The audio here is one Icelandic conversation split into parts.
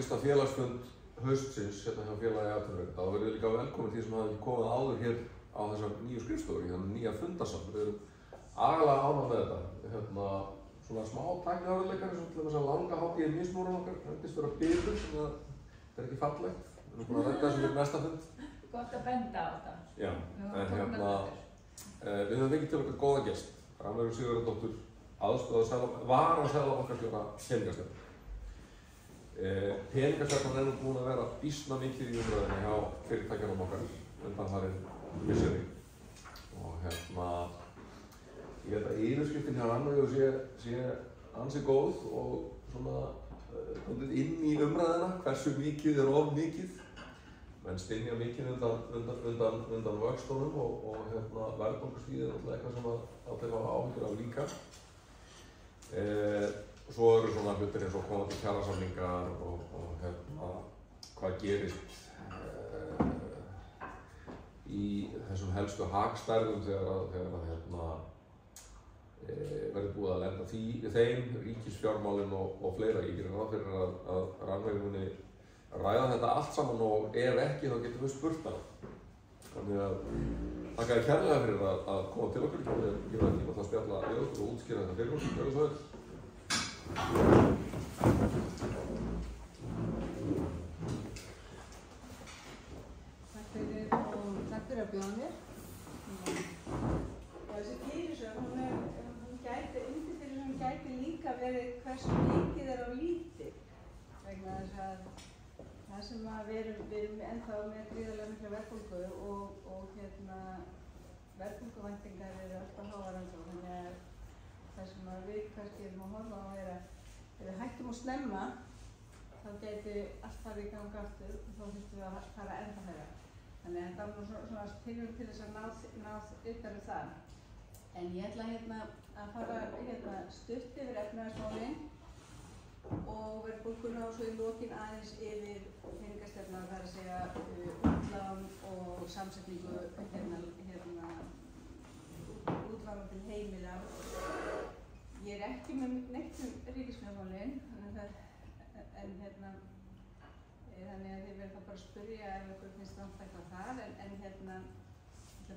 fyrsta félagsfund haustsins hérna hjá félagi atvinnurekenda. Þá verðið líka velkomin því sem hafa ekki komið áður hér á þessar nýju skrifstofur, í þannig nýja fundarsafn. Við erum agalega ánægð með þetta. Svona smá tækniháðuleikar, eins og til þess að langa hátíðin mismúran okkar, reyndist vera bitur, sem þetta ekki fallegt. Við erum búin að redda þessu fyrir næsta fund. Gott að benda á þetta. Já, en við höfum fengið til okkar góða gest. Rannveigu Sigurðardóttur, varaseðlabankastjóra peningastefnu. Peningastefnan nú búin að vera býsna mikið í umræðinni hjá fyrirtækjunum okkar undanfarin misseri. Og ég held að yfirskriftin hjá Rannveigu sé ansi góð og svona inn í umræðina, hversu mikið of mikið. Menn stynja mikið undan vöxtunum og verðbólgustíðin er alltaf eitthvað sem allir hafa áhyggjur af líka. Og svo eru svona hlutir eins og komandi kjarasamningar og hvað gerist í þessum helstu hagstærðum þegar verður búið að lenda þeim, ríkisfjármálin og fleira. Ég gerir ráð fyrir að Rannveig muni ræða þetta allt saman og ef ekki þá getum við spurt hana. Þannig að þakka þér kærlega fyrir að koma til okkur. Ég var tíma að spjalla við okkur og útskýra þetta fyrir okkur. Gjörðu svo vel. Takk fyrir og takk fyrir að bjóða mér. Þessi fyrirsögn, hún gæti líka verið hversu mikið á lítið. Vegna þess að það sem við erum ennþá með gríðarlega mikla verðbólgu og verðbólguvæntingar eru alltaf háar ennþá. Þannig að það sem við kannski erum að horfa á er að ef við hættum að snemma þá gæti allt farið í gang aftur og þá þurftum við að fara ennþá hærra. Þannig að það var svona tilraun til þess að ná utan um það. En ég ætla að fara stutt yfir efnahagsmálin og verðbólguna og svo í lokin aðeins yfir peningastefna, það er að segja útlán og samsetningu útlána til heimila. Ég ekki með neitt ríkisfjármálin, þannig að þið verður þá bara að spyrja ef ykkur finnst vanta eitthvað þar, en ég ætla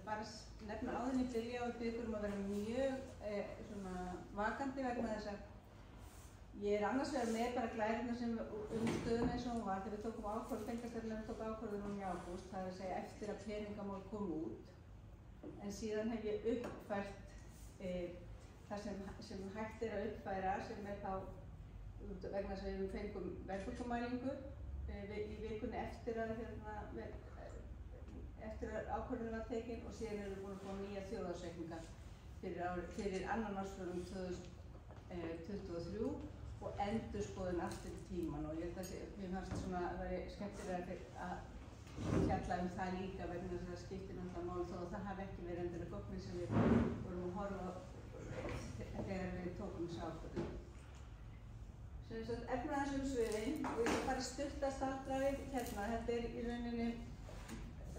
bara að nefna áður en ég byrja og biðja ykkur að vera mjög vakandi vegna þess að ég annars vegar með bara glærina sem stöðuna eins og hún var þegar við tókum ákvörðun, peningastefnan við tókum ákvörðun í ágúst, það er að segja eftir að peningamál kom út. En síðan hef ég uppfært það sem hægt er að uppfæra, sem er þá vegna þess að við fengum verðbólgumælingu í vikunni eftir að ákvörðunin var tekin og síðan erum við búin að fá nýja þjóðhagsreikninga fyrir annan ársfjórðung 2023 og endurskoðun aftur tíman og ég held að mér fannst svona að það væri skemmtilega að fjalla um það líka vegna þess að það skiptir náttúrulega máli þó að það hafi ekki verið endilega gögnin sem við vorum að horfa á þegar við tókum þessu ákvörðun. Sem sagt efnahagsumsviðin og ég ætla bara stutt að staldra við þetta er í rauninni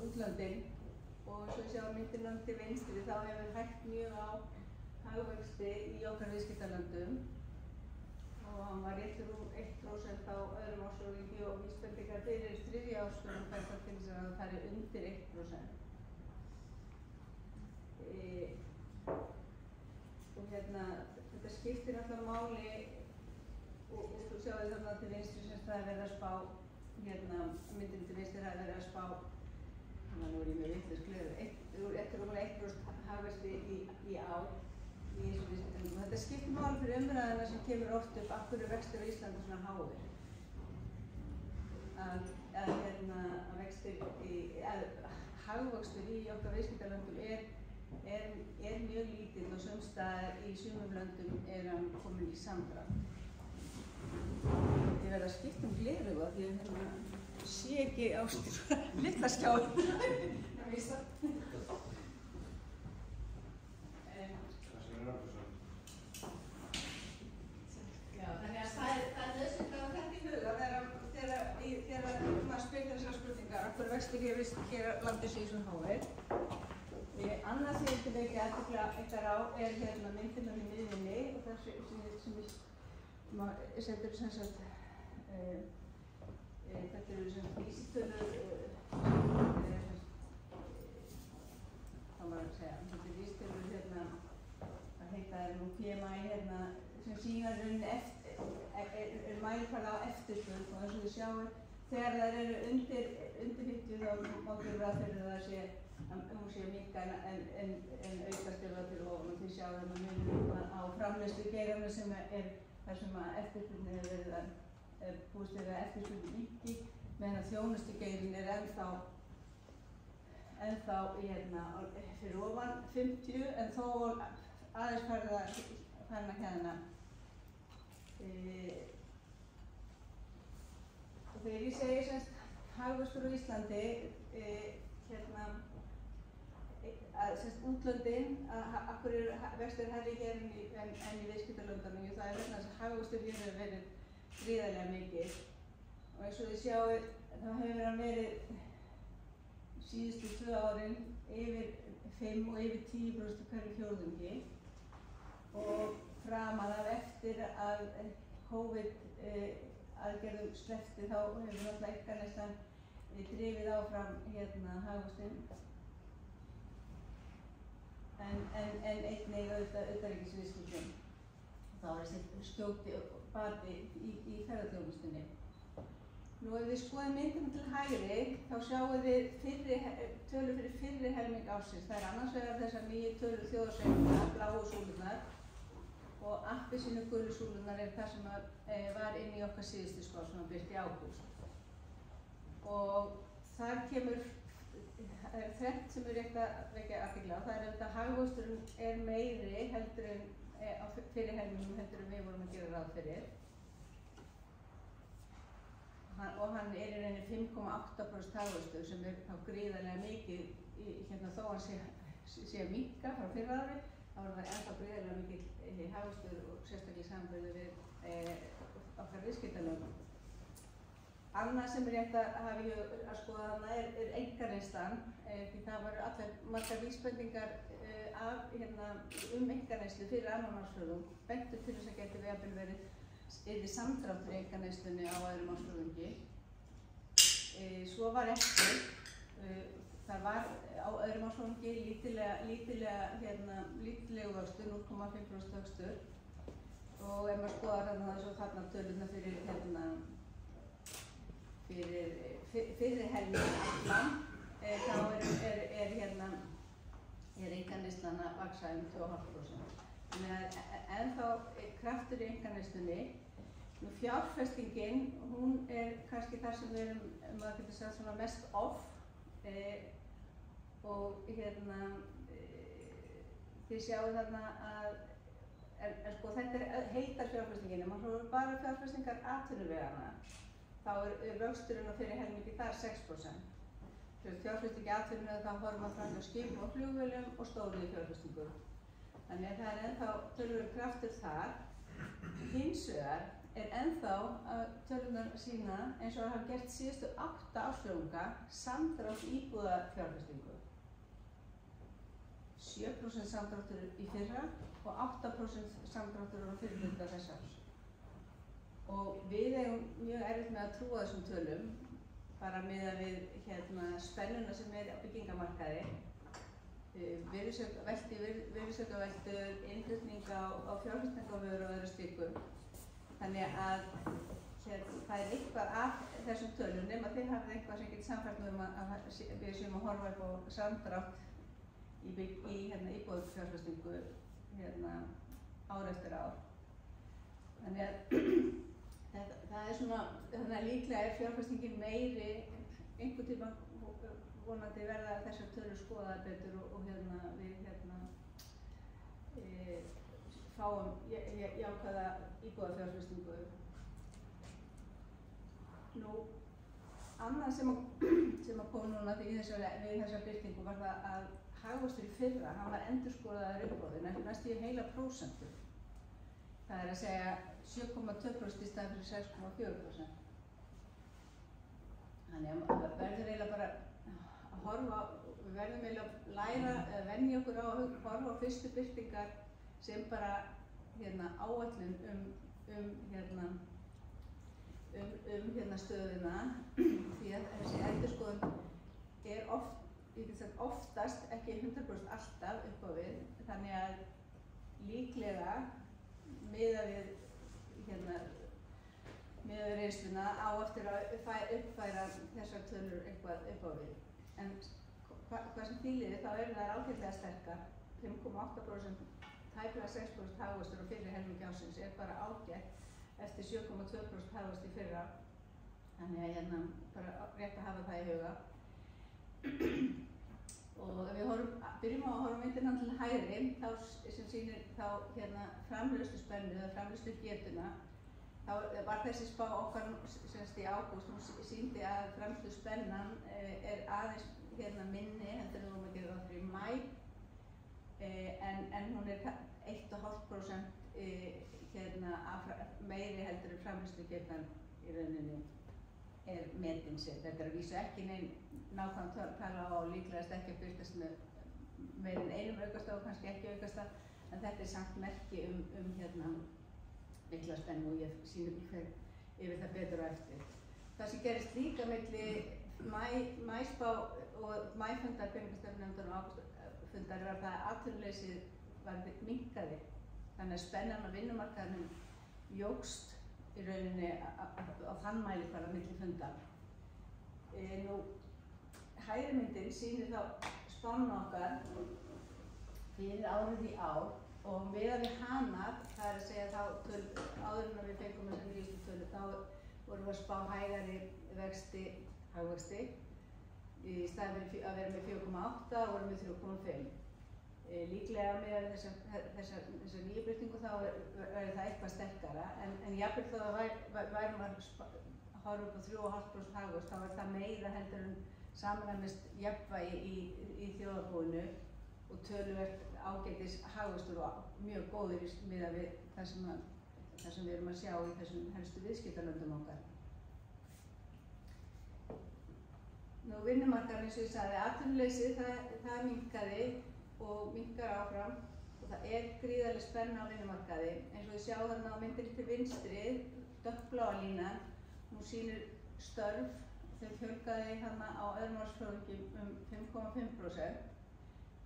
útlöndin og svo sjá myndinum til vinstri þá hefur hægt mjög á hagvexti í okkar viðskiptalöndum og hann var rétt rúm 1% á öðrum ársfjórðungi og vísbendingar fyrir þriðja ársfjórðung benda til þess að það fari undir 1%. Og þetta skiptir náttúrulega máli og þú sjáðu þarna til vinstri sem það er verið að spá myndin til vinstri það er verið að spá þannig að nú er ég með vitlaus gleður eftir rúmlega 1% hagvexti í ár í þessu viðskiptalöndum. Þetta skiptir máli fyrir umræðina sem kemur oft upp af hverju vextir á Íslandi svona háir. Hagvöxtur í okkar viðskiptalöndum er mjög lítill og sums staðar í sumum löndum er hann kominn í samdrátt. Ég verð að skipta gleraugu af því að sé ekki á litla skjáinn. Þannig að það er nauðsynlegt að þetta í huga þegar maður spyr þessar spurningar af hverju vextir hér landi sig svona háir. Annað sem ég vildi vekja athygli á er myndin í miðjunni og það sem ég setur sem sagt Þetta eru sem vísitölur, hvað maður að segja, þetta eru vísitölur það heita nú PMI sem sýna rauninni mælikvarði á eftirspurn og eins og þið sjáu þegar þær eru undir 50 þá má gera ráð fyrir að það sé hún sé minnka en aukast til ofan og þið sjáu þarna munur á framleiðslugeiranum sem þar sem að eftirspurnin hefur verið búist verið að eftirspurnin minnki meðan að þjónustugeirin ennþá fyrir ofan 50 en þó aðeins farin að hérna. Og þegar ég segi semst hagvöxtur á Íslandi, að semst útlöndin, af hverju vextir hærri hér en í viðskiptalöndunum, það vegna þess að hagvöxtur hér hefur verið gríðarlega mikið. Og eins og þið sjáu, þá hefur hann verið síðustu 2 árin yfir 5 og yfir 10% hverju fjórðungi. Og framan af eftir að COVID aðgerðum sleppti þá hefur náttúrulega einkaneyslan drifið áfram hagvöxtinn. En einnig utanríkisviðskiptin. Þá er þessi skjóti bati í ferðaþjónustunni. Nú ef við skoðum myndina til hægri, þá sjáum við tölur fyrir fyrri helming ársins. Það annars vegar þessar nýju tölur þjóðarsveiflunnar, bláu súlurnar, og appelsínugulu súlurnar það sem var inn í okkar síðustu spá sem var birt í ágúst. Og þar kemur þrennt sem rétt að vekja athygli á. Það að hagvöxturinn meiri heldur en á fyrri helmingum heldur en við vorum að gera ráð fyrir. Og hann í rauninni 5,8% hagvöxtur sem þá gríðarlega mikið þó hann sé að minnka frá fyrra ári. Þá var það ennþá gríðarlega mikið hagvöxtur og sérstaklega samanburði við okkar viðskiptalöndum. Annað sem rétt að hafa í hug að skoða þarna einkaneyslan, því það voru allar margar vísbendingar einkaneyslu fyrir annan ársfjórðung, bentu til þess að geti jafnvel verið samdráttur í einkaneyslunni á öðrum ársfjórðungi. Svo var eftir, það var á öðrum ársfjórðungi lítilegu vöxtur, 0,5% vöxtur, og ef maður skoðar þarna tölurnar fyrir helming allan, þá er einkaneyslan að vaxa 2,5%. Þannig að ennþá kraftur í einkaneyslunni. Fjárfestingin, hún kannski þar sem við erum, maður getur sagt svona mest off, og þið sjáu þarna að þetta heildarfjárfestingin, ef maður horfir bara fjárfestingar atvinnuvegana, þá vöxturinn á fyrri helmingi þar 6%. Fjárfestingi atvinnuvega þá horfum maður fram hjá skipum og flugvélum og stóriðju fjárfestingu. Þannig að það ennþá töluverður kraftur þar. Hins vegar ennþá tölurnar sína eins og það hafa gert síðustu 8 ársfjórðunga samdrátt íbúðafjárfestingu. 7% samdráttur í fyrra og 8% samdráttur á fyrri hluta þess árs. Og við eigum mjög erfitt með að trúa þessum tölum, bara miðað við spennuna sem á byggingamarkaði, virðisaukaveltu, innflutning á fjárfestingarvöru og öðru slíku. Þannig að það eitthvað af þessum tölum, nema þið hafið eitthvað sem getur samfært að við séum að horfa upp á samdrátt í íbúðafjárfestingu ár eftir ár. Þannig að það svona, þannig að líklega fjárfestingin meiri einhvern tíma vonandi verða þessar tölur skoðaðar betur og við fáum jákvæða íbúðafjárfestingu. Nú, annað sem kom núna við þessa birtingu var það að hagvöxtur í fyrra, hann var endurskoðaður uppbóðið, næstu í heila prósentu. Það að segja 7,2% í staðinn fyrir 6,4%. Þannig að verður eiginlega bara að horfa, við verðum eiginlega að læra eða venja okkur á að horfa á fyrstu birtingar sem bara áætlun hérna stöðuna því að þessi endurskoðun er oftast, ekki 100% alltaf upp á við, þannig að líklega miðað við reynsluna á eftir að uppfæra þessar tölur eitthvað upp á við. En hvað sem því líður þá eru þær ágætlega sterkar, 5,8%, tæplega 6% hagvöxtur á fyrri helmingi ársins er bara ágætt eftir 7,2% hagvöxt í fyrra. Þannig að bara rétt að hafa það í huga. Og ef við byrjum á að horfa myndina til hægri, sem sýnir framleiðslu spennu eða framleiðslu getuna, þá var þessi spá okkar í ágúst, hún sýndi að framleiðslu spennan er aðeins minni heldur en við vorum að gera ráð fyrir í maí, en hún er 1,5% meiri heldur en framleiðslu getan í rauninni er metin sér. Þetta er að vísu ekki neinn nákvæm tala á líklegast ekki að birtast með meir en einum aukastaf og kannski ekki aukastaf, en þetta er samt merki mikla spennu og ég sýni yfir það betur á eftir. Það sem gerist líka milli maíspá og maífundar peningastefnunefndar og ágústfundar var það að atvinnuleysið var minnkaði, þannig að spennan á vinnumarkaðnum jókst í rauninni á þann mælikvarða milli funda. Hægri myndin sýnir þá spána okkar fyrir árið í ár og miðað við hana, það er að segja þá áður en við fengum þessa nýjustu tölu, þá vorum við að spá hægari hagvexti í staðinn fyrir að vera með 4,8 og vorum við 3,5. Líklega með þessa nýju breytingu þá verður það eitthvað sterkara, en jafnvel þó að værum að horfa upp á 3,5% hagvöxt, þá er það meira heldur en samræmist jafnvægi í þjóðarbúinu og töluvert ágætis hagvöxtur og mjög góður miðað við það sem við erum að sjá í þessum helstu viðskiptalöndum okkar. Vinnumarkaðurinn, eins og ég sagði, atvinnuleysið það minnkaði og minnkar áfram og það er gríðarleg spenna á vinnumarkaði. Eins og við sjáum þarna á myndinni til vinstri, dökkbláa línan, hún sýnir störf, þau fjölgaði þarna á öðrum ársfjórðungi 5,5%.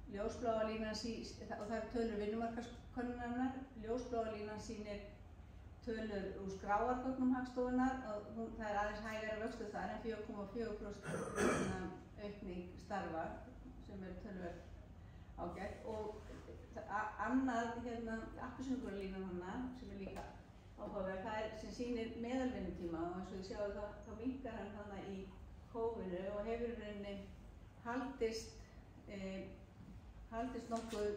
Ljósbláa línan og það er tölur vinnumarkaðskönnunarinnar, ljósbláa línan sýnir tölur úr skráargögnum Hagstofunnar og það er aðeins hægari vöxtur þar en 4,4% aukning starfa sem er töluvert ágætt og annað appelsínugula línan hana sem er líka áhugaverð, það er sem sýnir meðalvinnutíma og eins og þið sjáu þá minnkar hann hana í kófinu og hefur í rauninni haldist nokkuð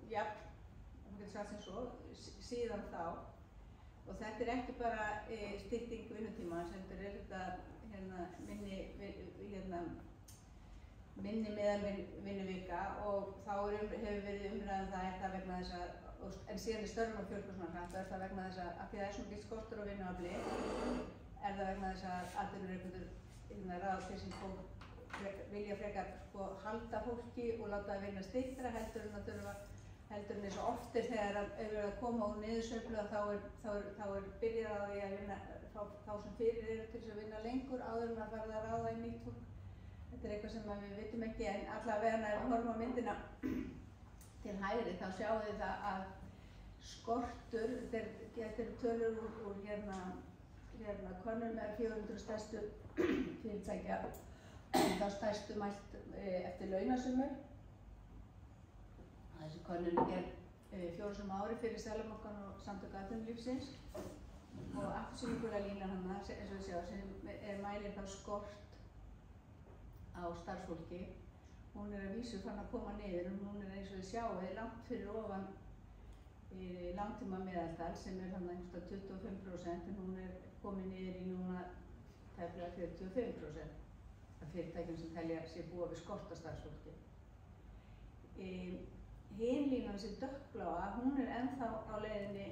jafn, það getur sagt sem svo, síðan þá og þetta er ekki bara stytting vinnutímans, heldur er þetta minni meðalvinnuvika og þá hefur verið umræðan það er það vegna þess að, en síðan er störfum að fjölga svona hratt og er það vegna þess að því það er svona gilt skortur á vinnuafli, er það vegna þess að atvinnurekendur ráðast sem vilja frekar halda fólki og láta það vinna styttra heldur en eins og oft er þegar er verið að koma úr niðursveiflu þá er byrjað á því að vinna þá sem fyrir eru til þess að vinna lengur áður en að fara að ráða í nýtt fólk. Þetta er eitthvað sem við vitum ekki en allavega ef við horfum á myndina til hægri þá sjáum við það að skortur, þetta eru tölur úr könnun með 400 stærstu fyrirtækja, þá stærstu mælt eftir launasummu. Þessi könnun er gerð 4 sinnum á ári fyrir Seðlabankann og Samtök atvinnulífsins og appelsínugula línan hana, eins og við sjáum, sem mælir þá skort á starfsfólki. Hún er að vísu farin að koma niður og hún er eins og við sjáum langt fyrir ofan langtíma meðaltal sem er þannig einhverstað 25% en hún er komin niður í núna tæplega 45% af fyrirtækjum sem telja sér búa við skort á starfsfólki. Hin línan, þessi dökkbláa, hún er ennþá á leiðinni,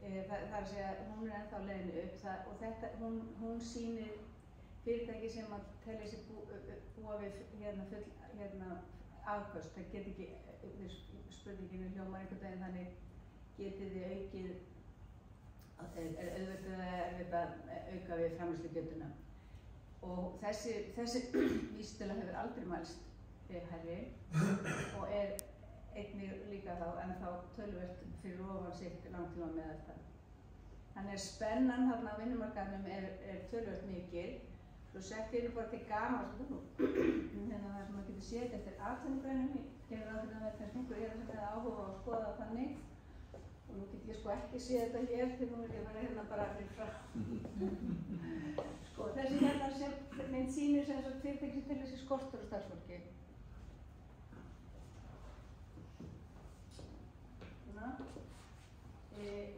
það er að segja, hún er ennþá á leiðinni upp og þetta, hún sýnir fyrirtæki sem að telja sér búa við full afköst. Það get ekki, spurninginu hljómar einhvern veginn þannig, getið þið aukið auðvelt eða erfitt að auka við framleiðslugetuna. Og þessi vísitala hefur aldrei mælst hærri og einnig líka ennþá töluvert fyrir ofan sitt langtíma meðaltal. Þannig að spennan þarna á vinnumarkaðnum er töluvert mikil. Svo sett ég bara til gamans það sem maður getur séð eftir atvinnugreinum. Ég hefur ákveðið að vera kannski einhver sem hefði áhuga á að skoða þannig. Og nú get ég ekki séð þetta hér því nú vil ég vera hérna bara fyrir fram. Þessi hérna sem mynd sýnir sem sagt fyrirtæki til þessi skortur á starfsfólki.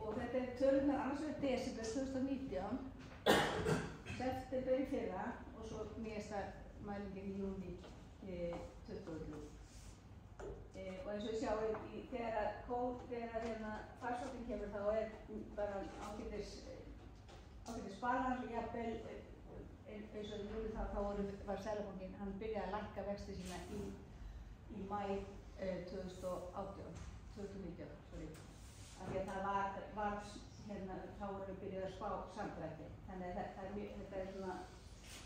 Og þetta tölurnar annars vegar desember 2019, september í fyrra og svo nýjasta mælingin í júní 2023. Og eins og við sjáum þegar farsóttin kemur þá bara ágætis balans og jafnvel eins og í júli þá var Seðlabankinn, hann byrjaði að lækka vexti sína í maí 2019, af því að það var þá vorum við byrjuð að spá samdrætti. Þannig að þetta er svona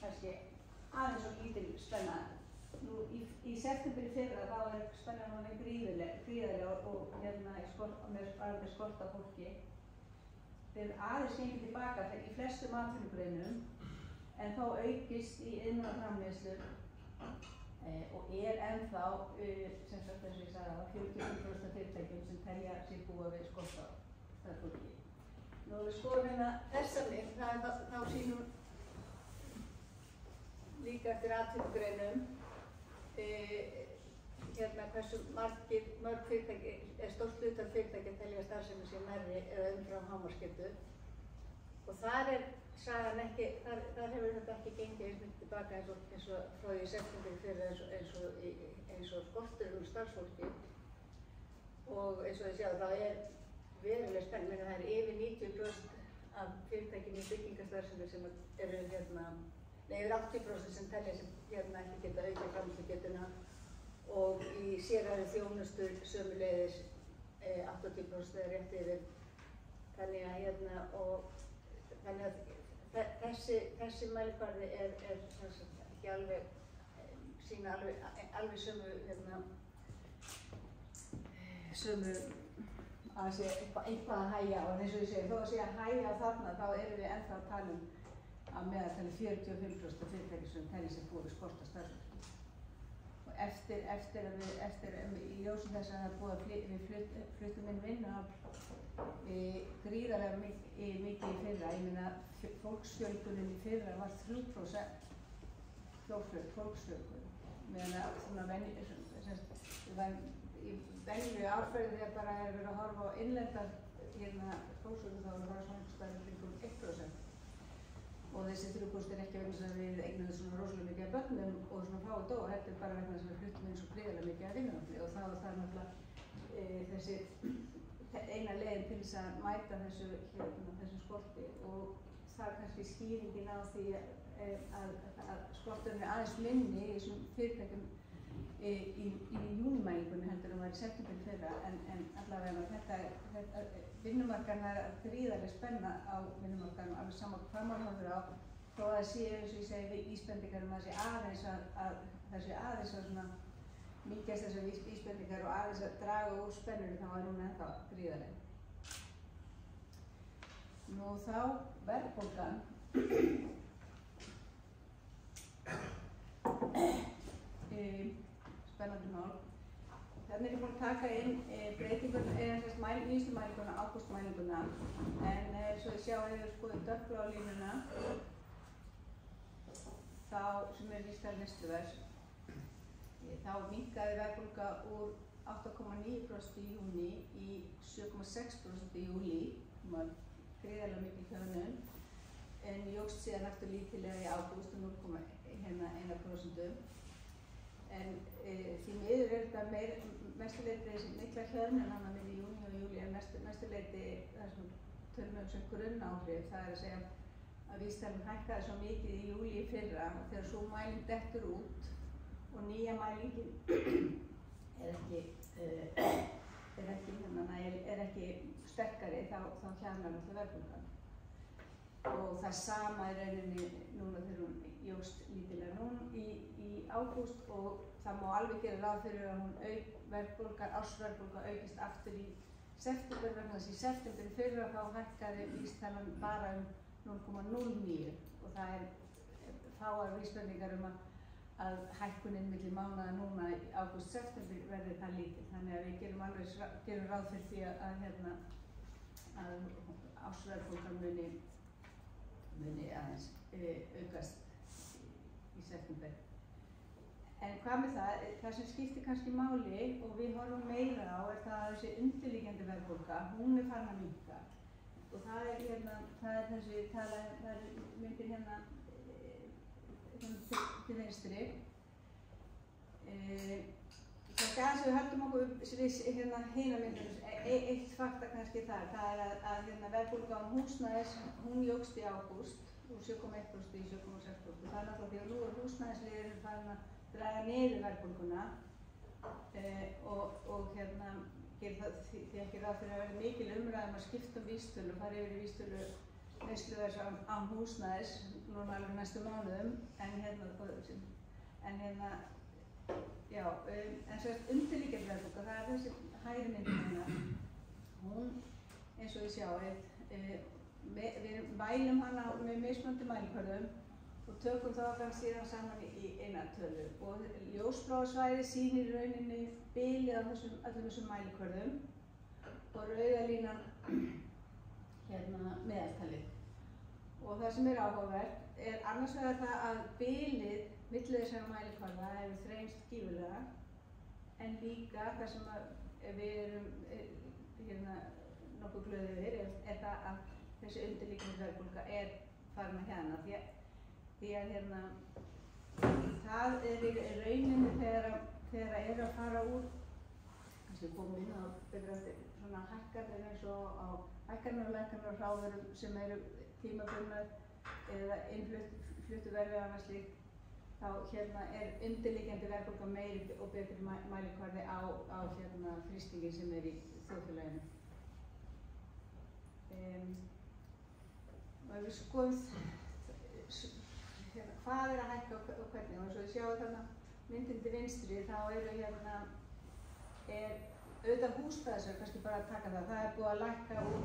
kannski aðeins og lítil spenna. Nú í september í fyrra þá spennan var gríðarlega og með skort á fólki. Þeir aðeins gengið tilbaka í flestum atvinnugreinum en þó aukist í iðnaðarframleiðslu og ennþá, sem sagt eins og ég sagði á 45% af fyrirtækjum sem telja sig búa við skort á starfsfólki. Nú við skoðum hérna þessa mynd, þá sýnum líka eftir atvinnugreinum hversu mörg fyrirtæki, stórt hlutar fyrirtæki telja starfsemi sér nærri eða umfram hámarksgetu. Og þar sagan ekki, þar hefur þetta ekki gengið eins mikið tilbaka eins og frá í september fyrir eins og skorturinn starfsfólki. Og eins og þið sjáum, það veruleg spenn, það yfir 90% af fyrirtækjum í byggingastarfsemi sem eru yfir 80% sem telja sem ekki geta aukið framleiðslugetuna og í sérhæfðri þjónustu sömuleiðis 80% eða rétt yfir. Þannig að þessi mælikvarði ekki alveg sýna alveg sömu að sé eitthvað að hægja og eins og ég segi, þó að sé að hægja þarna þá erum við ennþá að tala að meðaltali 45% fyrirtæki sem telja sig búið við skort á starfsfólki. Og eftir í ljósum þess að það er búið að við fluttum inn vinnuafl gríðarlega mikið í fyrra. Ég meina fólksfjölgunin í fyrra var 3% fólksfjölgun. Meðan að svona í venjulegu árferði þegar bara verið að horfa á innlendar fólksfjölgun þá var það svona einhverstaðar kringum 1%. Og þessi 3% ekki vegna þess að við eignuðum svona rosalega mikið af börnum og svona fáu dó, þetta bara vegna þess að við fluttum inn svo gríðarlega mikið af vinnuafli og það var náttúrulega þessi eina leiðin til þess að mæta þessu skorti og það er kannski skýringin á því að skorturinn aðeins minni í þessum fyrirtækjum í júnímælingunni heldur en var í september fyrra en allavega þetta vinnumarkaðurinn er gríðarlega spenna á vinnumarkaðurinn alveg sama hvað maður horfir á þó að það sé eins og ég segi við ísbendingar að það sé aðeins að svona mýkjast þessar vísbendingar og aðeins að draga úr spennunni þá er hún ennþá gríðarleg. Nú þá verðbólgan. Spennandi mál. Þarna er ég búin að taka inn nýjustu mælinguna, ágústmælinguna, en svo þið sjáum ef við skoðum dökkbláu línuna þá sem vísitala neysluverðs. Þá minnkaði verðbólga úr 8,9% í júní í 7,6% í júlí, það var gríðarlega mikil hjöfnun, en jókst síðan aftur lítillega í ágúst um 0,1%. En því miður þetta mestuleyti mikla hjöfnun annað með í júní og júlí en mestuleyti það sem tölum sem grunnáhrif, það er að segja að vísitalan hækkaði svo mikið í júlí í fyrra og þegar sú mæling dettur út og nýja mælingin er ekki er ekki sterkari þá hjarnar alltaf verðbólgan. Og það sama í rauninni núna þegar hún jókst lítillega núna í ágúst og það má alveg gera ráð fyrir að hún ársverðbólga aukist aftur í september vegna þess að í september í fyrra þá hækkaði vísitalan bara 0,09 og það fáar vísbendingar að hækkunin milli mánaða núna í ágúst-september verði það lítil. Þannig að við gerum ráð fyrir því að ársverðbólgan muni aðeins aukast í september. En hvað með það sem skiptir kannski máli og við horfum meira á það að þessi undirliggjandi verðbólga, hún farin að minnka. Og það er þessi tala, það er myndir til vinstri. Það gæðs við höldum okkur hina myndinus, eitt fakta kannski það er að verðbólga á húsnæðis, hún jókst í ágúst úr 7,1% í 7,6%. Það er náttúrulega því að nú húsnæðisliðir farin að draga niður verðbólguna og gerir það því ekki ráð fyrir að vera mikil umræðum að skipta vísitölu, fara yfir í vísitölu neysluverðs án húsnæðis núna alveg næstu mánuðum en sérst undirliggjandi verðbólga, það er þessi hægri myndin hún eins og þið sjáið við mælum hana með mismunandi mælikvörðum og tökum það okkar síðan saman í eina tölu og ljósbláasvæði sýnir í rauninni bilið á öllum þessum mælikvörðum og rauða línan meðaltalið. Og það sem áhugavert annars vegar það að bilið milli þessara mælikvarða hefur þrengst gífurlega en líka það sem við erum nokkuð glöð yfir það að þessi undirliggjandi verðbólga farin að hérna því að það í rauninni þegar að fara úr kannski komum inn á svona hækkanir eins og á hækkanir og lækkanir á hrávörum sem eru tímabundnar eða innfluttu verði og annað slíkt þá undirliggjandi verðbólga meiri og betri mælikvarði á þrýstingin sem í þjóðfélaginu. Og ef við skoðum hvað að hækka og hvernig og eins og við sjáum þarna myndin til vinstri þá auðvitað húsnæðisverð, kannski bara að taka það búið að lækka úr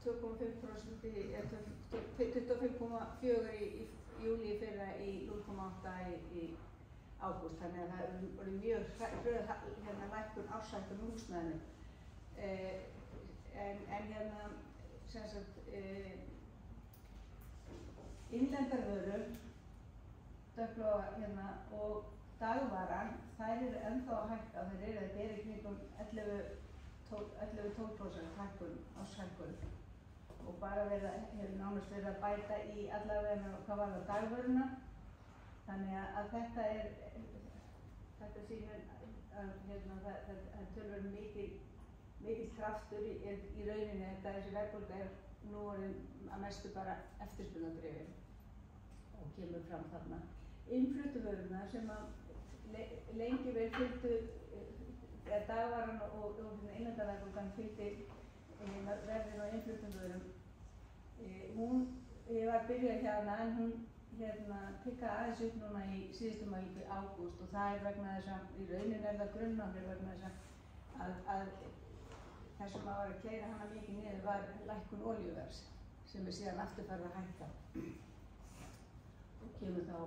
2,5% eða 25,4 í júlí í fyrra í 0,8 í ágúst, þannig að það voru mjög hröð lækkun árshækkun húsnæðinu. Sem sagt innlendar vörur, dökkbláa og dagvaran, þær eru ennþá að hækka og þetta í kringum 11-12% hækkun, árshækkun og bara hefur nánast verið að bæta í allavega hvað var það dagvöruna. Þannig að þetta sýnir að það tölur mikill kraftur í rauninni þessi verðbólga nú að mestu bara eftirspurnardrifin og kemur fram þarna. Innfluttu vörurnar sem lengi vel fylgdu dagvaran og innlendaverðbólgan fylgdi verðin og innfluttum vörum. Ég var að byrja hérna en hún tikkaði aðeins upp núna í síðustu mælingu í ágúst og það vegna þess að í rauninni það grunnáhrif vegna þess að það sem var að keyra hana mikið niður var lækkun olíuverðs sem síðan aftur farið að hækka og kemur þá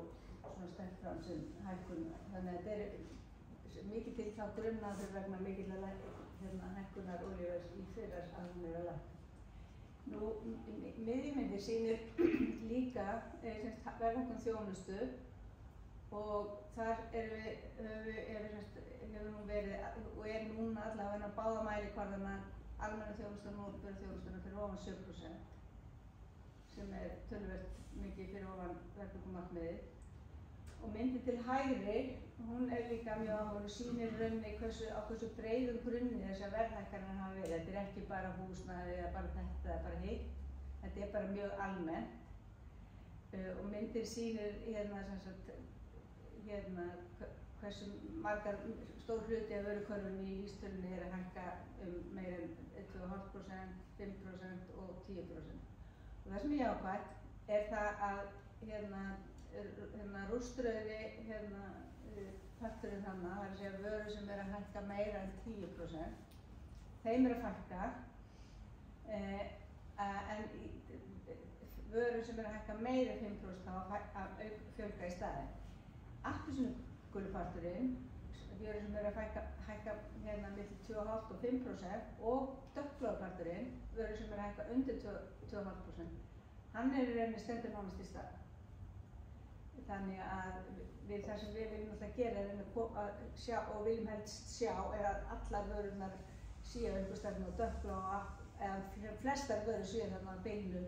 svona sterkt fram sem hækkun. Þannig að þetta mikið til þá grunnáhrif vegna mikillar hækkunar olíuverðs í fyrra að hún að lækka. Miðjumyndin sýnir líka verðhækkun þjónustu og þar hefur nú verið og núna allavega á báða mælikvarðana almenna þjónustan og opinbera þjónustuna fyrir ofan 7% sem töluvert mikið fyrir ofan verðbólgumarkmiðið. Og myndin til hægri, hún líka mjög áhugaverð og sýnir rauninni á hversu breiðum grunni þessar verðhækkanir hafa verið. Þetta ekki bara húsnæði eða bara þetta eða bara hitt, þetta bara mjög almennt. Og myndin sýnir hversu margar stór hluti af vörukörfunni í vísitölunni að hækka meira en 2,5%, 5% og 10%. Og það sem er jákvætt það að rústrauði parturinn þarna, það að segja vörur sem að hækka meira en 10%, þeim að fækka, en vörur sem að hækka meira en 5% þá að fjölga í staðinn. Appelsínuguluparturinn, vörur sem að hækka milli 2,5% og 5% og dökkbláparturinn, vörur sem að hækka undir 2,5%, hann í rauninni stendur nánast í stað. Þannig að það sem við viljum alltaf gera að sjá og viljum helst sjá að allar vörurnar séu einhver stefnu á dökkblá eða flestar vörur séu þarna á bilinu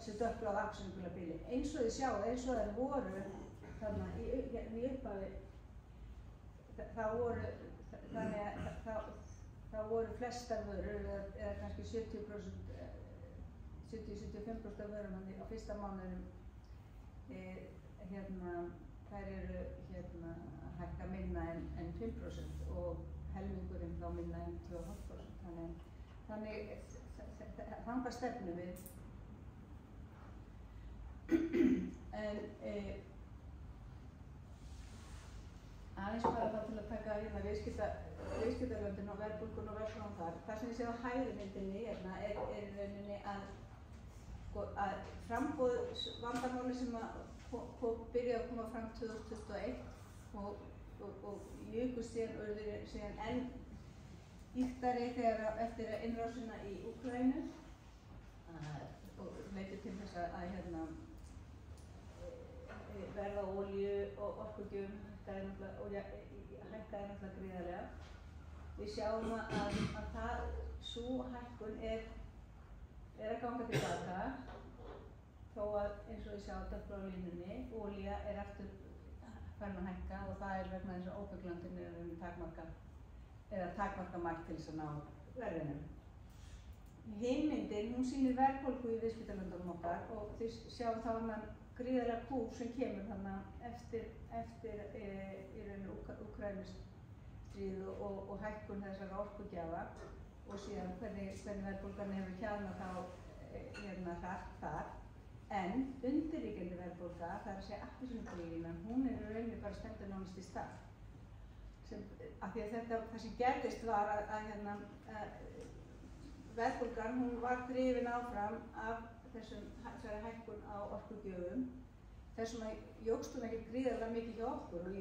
sem dökkblá á appelsínugulabili. Eins og þið sjáu, eins og þær voru þarna í upphafi, það voru flestar vörur eða kannski 70-75% af vörum á fyrsta mánuðinum þær eru að hækka minna en 5% og helmingurinn þá minna en 2,5%. Þannig þangað stefnum við. En aðeins bara þá til að taka viðskiptalöndin og verðbólgun og verðbólgan þar. Það sem ég sé á hægri myndinni í rauninni að framboðsvandamáli sem byrjaði að koma fram 2021 og jukust síðan enn ýktari eftir innrásina í Úkraínu og leiddi til þess að verð á olíu og orkugjöfum hækkaði náttúrulega gríðarlega. Við sjáum að sú hækkun er að ganga tilbaka, þó að eins og við sjáum dökkbláu línunni, olía aftur farin að hækka og það vegna þess að OPEC-löndin takmarka mætt til þess að ná verðinum. Hin myndin, hún sýnir verðbólgu í viðskiptalöndunum okkar og þið sjáum þá gríðarlega kúf sem kemur þarna eftir í rauninni Úkraínustríð og hækkun þessara orkugjafa og síðan hvernig verðbólgan hefur hjaðnað þá hratt þar. En undirliggjandi verðbólga, það að segja appelsínugululínan, hún í rauninni bara stendur nánast í stað. Af því að það sem gerðist var að verðbólgan, hún var drifin áfram af þessari hækkun á orkugjöfum. Þessum að jókst hún ekki gríðarlega mikið hjá okkur og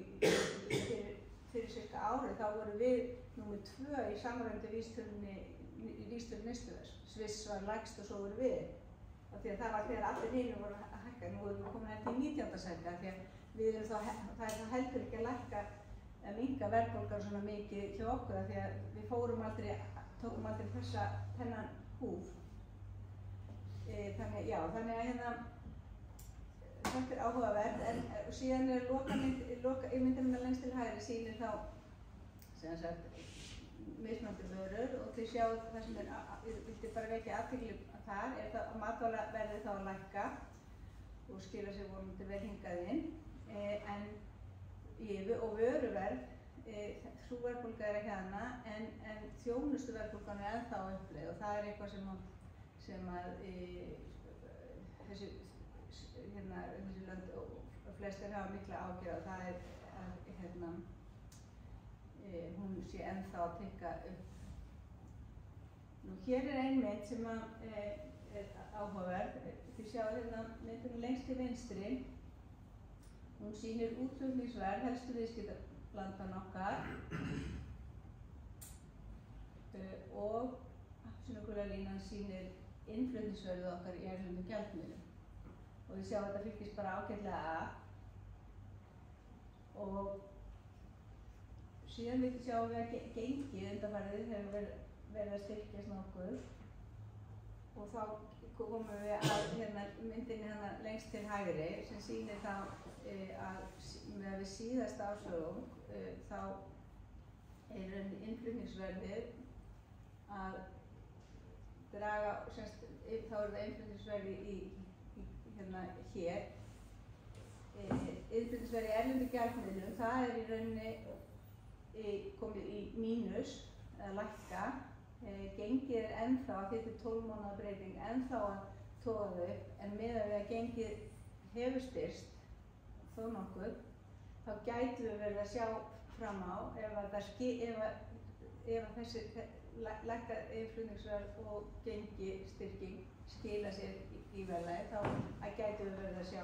fyrir cirka árið þá voru við númer 2 í samræmdu vísitölu neysluverðs. Sviss var lægst og svo voru við. Af því að það var þegar allir hinir voru að hækka. Nú erum við komin til 19. sæti af því að það er þá heldur ekki að lækka að minnka verðbólgan svona mikið hjá okkur af því að við tókum aldrei þennan húf. Þannig að þetta er áhugavert, en síðan myndinna lengst til hægri sýnir þá mismunandi vörur og þið sjáu það sem ég vildi bara vekja athygli þar er það að matvælaverðið þá að lækka og skila sér vonandi vel hingað inn, og vöruverð, sú verðbólga er ekki hana, en þjónustuverðbólgan er ennþá uppleið og það er eitthvað sem þessi lönd og flestir hafa mikla ágjörð og það er að hún sé ennþá að tikka upp. Nú hér er ein mynd sem er áhugaverð. Þið sjáu myndinu lengst til vinstri. Hún sýnir útflutningsverð helstu viðskiptalandanna okkar og appelsínugula-línan sýnir innflutningsverðið okkar í erlendum gjaldmiðlum. Og við sjáum að þetta fylgist bara ágætlega að. Og síðan sjáum við að gengið undanfarið hefur verið að styrkjast nokkuð. Og þá komum við að myndinni lengst til hægri sem sýnir þá að með við síðasta ásögum þá er innflutningsverðið að draga, þá er það innflutningsverði hér innflutningsverð í erlendu gjaldmiðlum, það í rauninni komið í mínus, eða lækka. Gengið ennþá, því þetta 12 mánaða breyting, ennþá að toga þau upp, en miðað við að gengið hefur styrkst þó nokkuð, þá gætum við verið að sjá fram á ef þessi lækkað innflutningsverð og gengi styrking skila sér í verðlagi, þá gætum við verið að sjá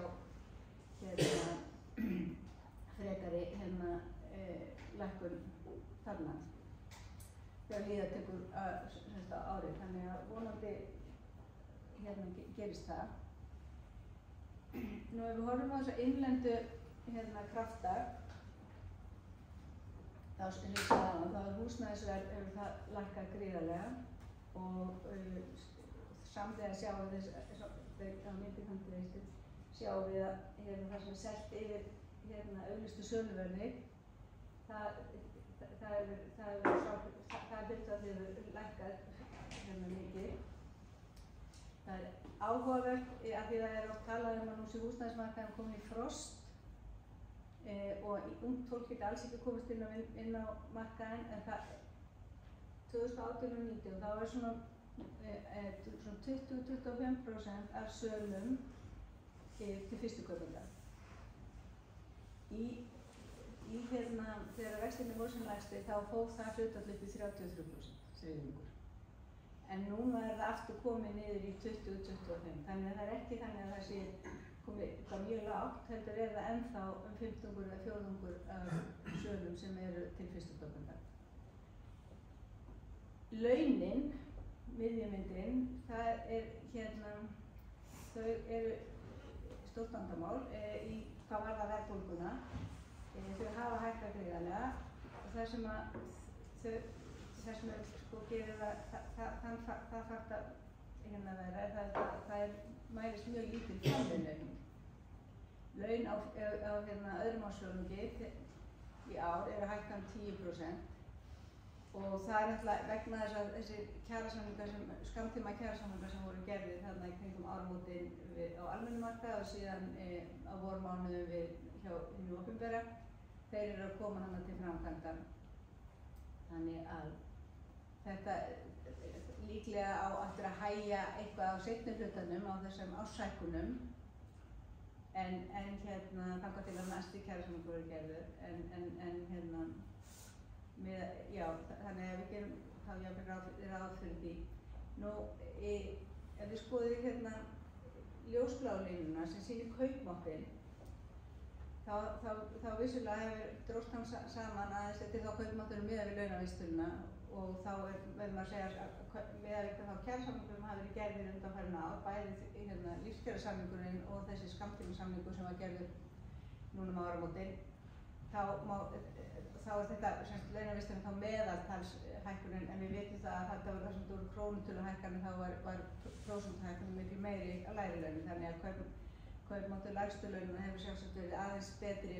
frekari lækkun þarna þegar líða tekur árið, þannig að vonandi gerist það. Nú ef við horfum á þessa innlendu krafta, þá sem ég sagði áðan, þá húsnæðisverð hefur það lækkað gríðarlega og samhliða sjáum við á myndbandið sjáum við að það sem er selt yfir auglýstu söluverði, það hefur lækkað mikið. Það er áhugavert af því það er oft talað að nú sé húsnæðismarkaðurinn kominn í frost og ungt fólk geti alls ekki komist inn á markaðinn, en það 2018 og 2019 þá var svona 20-25% af sölum til fyrstu kaupenda. Þegar vextirnir voru sem lægstir þá fór það hlutfall upp í 33% þriðjungur. En núna er það aftur komið niður í 20-25%, þannig að það er ekki þannig að það sé komið eitthvað mjög lágt, heldur er það ennþá 15 eða 4 af sölum sem eru til fyrstu kaupenda. Launin, miðjumyndin, það er þau eru stórt vandamál í hvað varðar verðbólguna. Þau hafa hækkað gríðarlega og það sem gerir það fakta verða það mælist mjög lítil framleiðniaukning. Laun á öðrum ársfjórðungi í ár eru hækkað 10% og það er náttúrulega vegna þess að þessi kjarasamningar skammtíma kjarasamningar sem voru gerðir þarna í kringum áramótin á almennum markaði og síðan á vormánuðum hjá hinu opinbera, þeir eru að koma hana til framkvæmda. Þannig að þetta líklega á eftir að hægja eitthvað á seinni hlutanum á þessum árshækkunum en þangað til að næstu kjarasamningur eru gerður þannig að við gerum þá jafnvel ráð fyrir því. Nú, ef við skoðum ljósbláu línuna sem sýnir kaupmáttinn, þá vissulega hefur dróst hann saman aðeins eftir þá kaupmátturinn miðað við launavísitöluna og þá verður maður að segja að miðað við þá kjarasamningurinn hafa verið gerðir undanfarin ár, bæði lífskjarasamningurinn og þessi skammtímasamningur sem var gerður núna um áramótin, þá er þetta launavísitölun þá meðaltalshækkunin, en við vitum það að þetta var það sem voru krónutöluhækkanir, þá var prósentuhækkunin miklu meiri á lægri launum, þannig að kaupmáttur lægstu launanna hefur sjálfsagt verið aðeins betri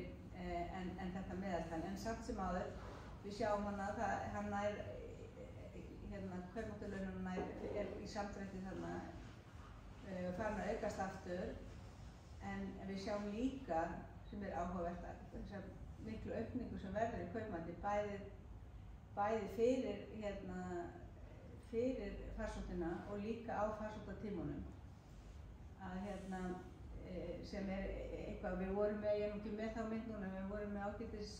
en þetta meðaltal. En samt sem áður, við sjáum kaupmáttur launanna er í samdrætti þarna farin að aukast aftur, en við sjáum líka, sem er áhugavert, þessar miklu aukningu sem verður í kaupmætti, bæði fyrir farsóttina og líka á farsóttatímunum. Sem er eitthvað, við vorum með, ég er nú ekki með þá mynd núna, við vorum með ágætis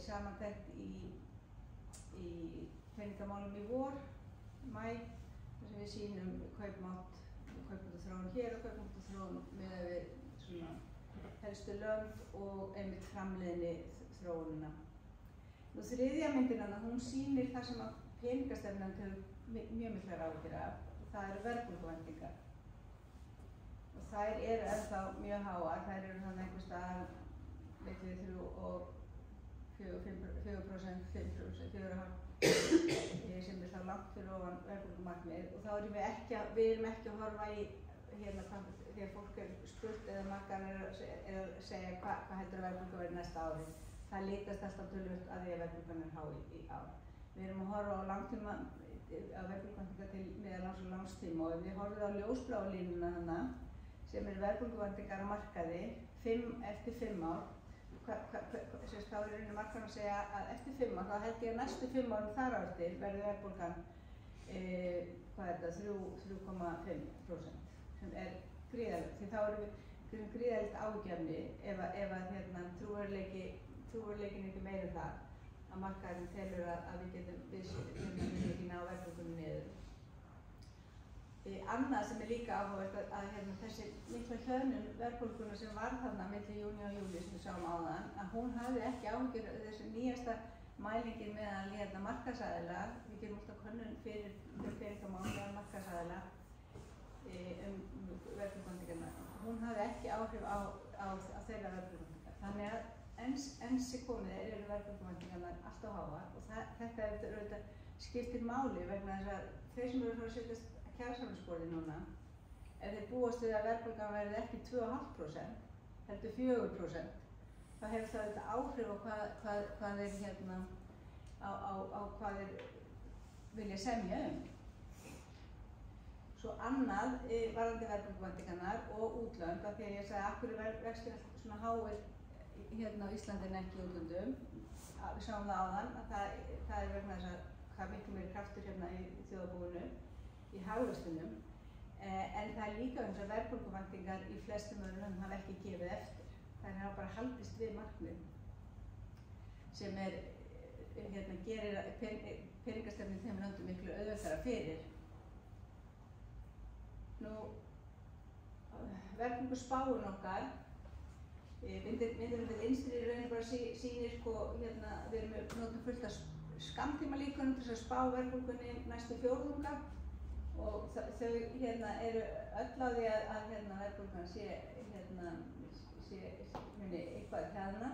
samantekt í peningamálum í vor, maí, þar sem við sýnum kaupmáttarþróun hér og kaupmáttarþróun miðað við svona helstu lönd og einmitt framleiðni þróunina. Nú þriðja myndin hún sýnir það sem að peningastefnan hefur mjög miklar áhyggjur af, og það eru verðbólguvæntingar. Og þær eru ennþá mjög háar, þær eru þannig einhvers staðar milli 3 og 4%, 5%, 4,5% sem er þá langt fyrir ofan verðbólgumarkmið, og þá erum við erum ekki að horfa í þegar fólk er spurt eða markaðir er að segja hvað heldur að verðbólga verði næsta ári. Það litast alltaf töluvert að því að verðbólgan er há í ár. Við erum að horfa á langtíma á verðbólguvæntingar til meðallangs og langstíma, og ef við horfum á ljósbláu línuna þarna sem eru verðbólguvæntingar á markaði eftir 5 ár. Þá er rauninni markaðurinn að segja að eftir 5 ár, þá held ég að næstu 5 árum þar á eftir verður verðbólgan 3,5%, sem er gríðarlegt, því þá erum við gríðarlegt áhyggjuefni ef trúverðugleikinn ekki meira það að markaðurinn telur að við getum ekki ná verðbólgunni niður. Annað sem er líka áhugavert að þessi mikla hjöðnun verðbólgunnar sem var þarna milli júní og júlí sem við sáum áðan, að hún hafði ekki áhyggjur þessi nýjasta mælingin meðal markaðsaðila, við gerum alltaf könnun fyrir peningamál meðal markaðsaðila verðbólguvæntingarnar. Hún hafði ekki áhrif á þeirra verðbólguvæntingar. Þannig að enn sem komið eru verðbólguvæntingarnar allt á háar og þetta auðvitað skiptir máli vegna þess að þeir sem eru að fara að setjast kjarasamningsborði núna, ef þeir búast við að verðbólgan verði ekki 2,5%, heldur 4%, þá hefur það auðvitað áhrif á hvað þeir á hvað þeir vilja semja Svo annað varðandi verðbólguvæntingarnar og útlönd, af því að ég sagði af hverju vextir alltaf svona háir á Íslandi en ekki í útlöndum. Við sáum það áðan að það er vegna þess að það er miklu meiri kraftur í þjóðarbúinu, í hagvöxtunum, en það er líka að verðbólguvæntingar í flestum öðrum löndum hafa ekki gefið eftir. Þær hafa bara haldist við markmið sem gerir peningastefnu í þeim löndum miklu auðveldara fyrir. Verðbólguspáin okkar, myndin innstri í rauninni bara sýnir við notum fullt af skammtímalíkönum til að spá verðbólgunni næstu fjórðunga og þau eru öll á því að verðbólgan sé eitthvað hjaðna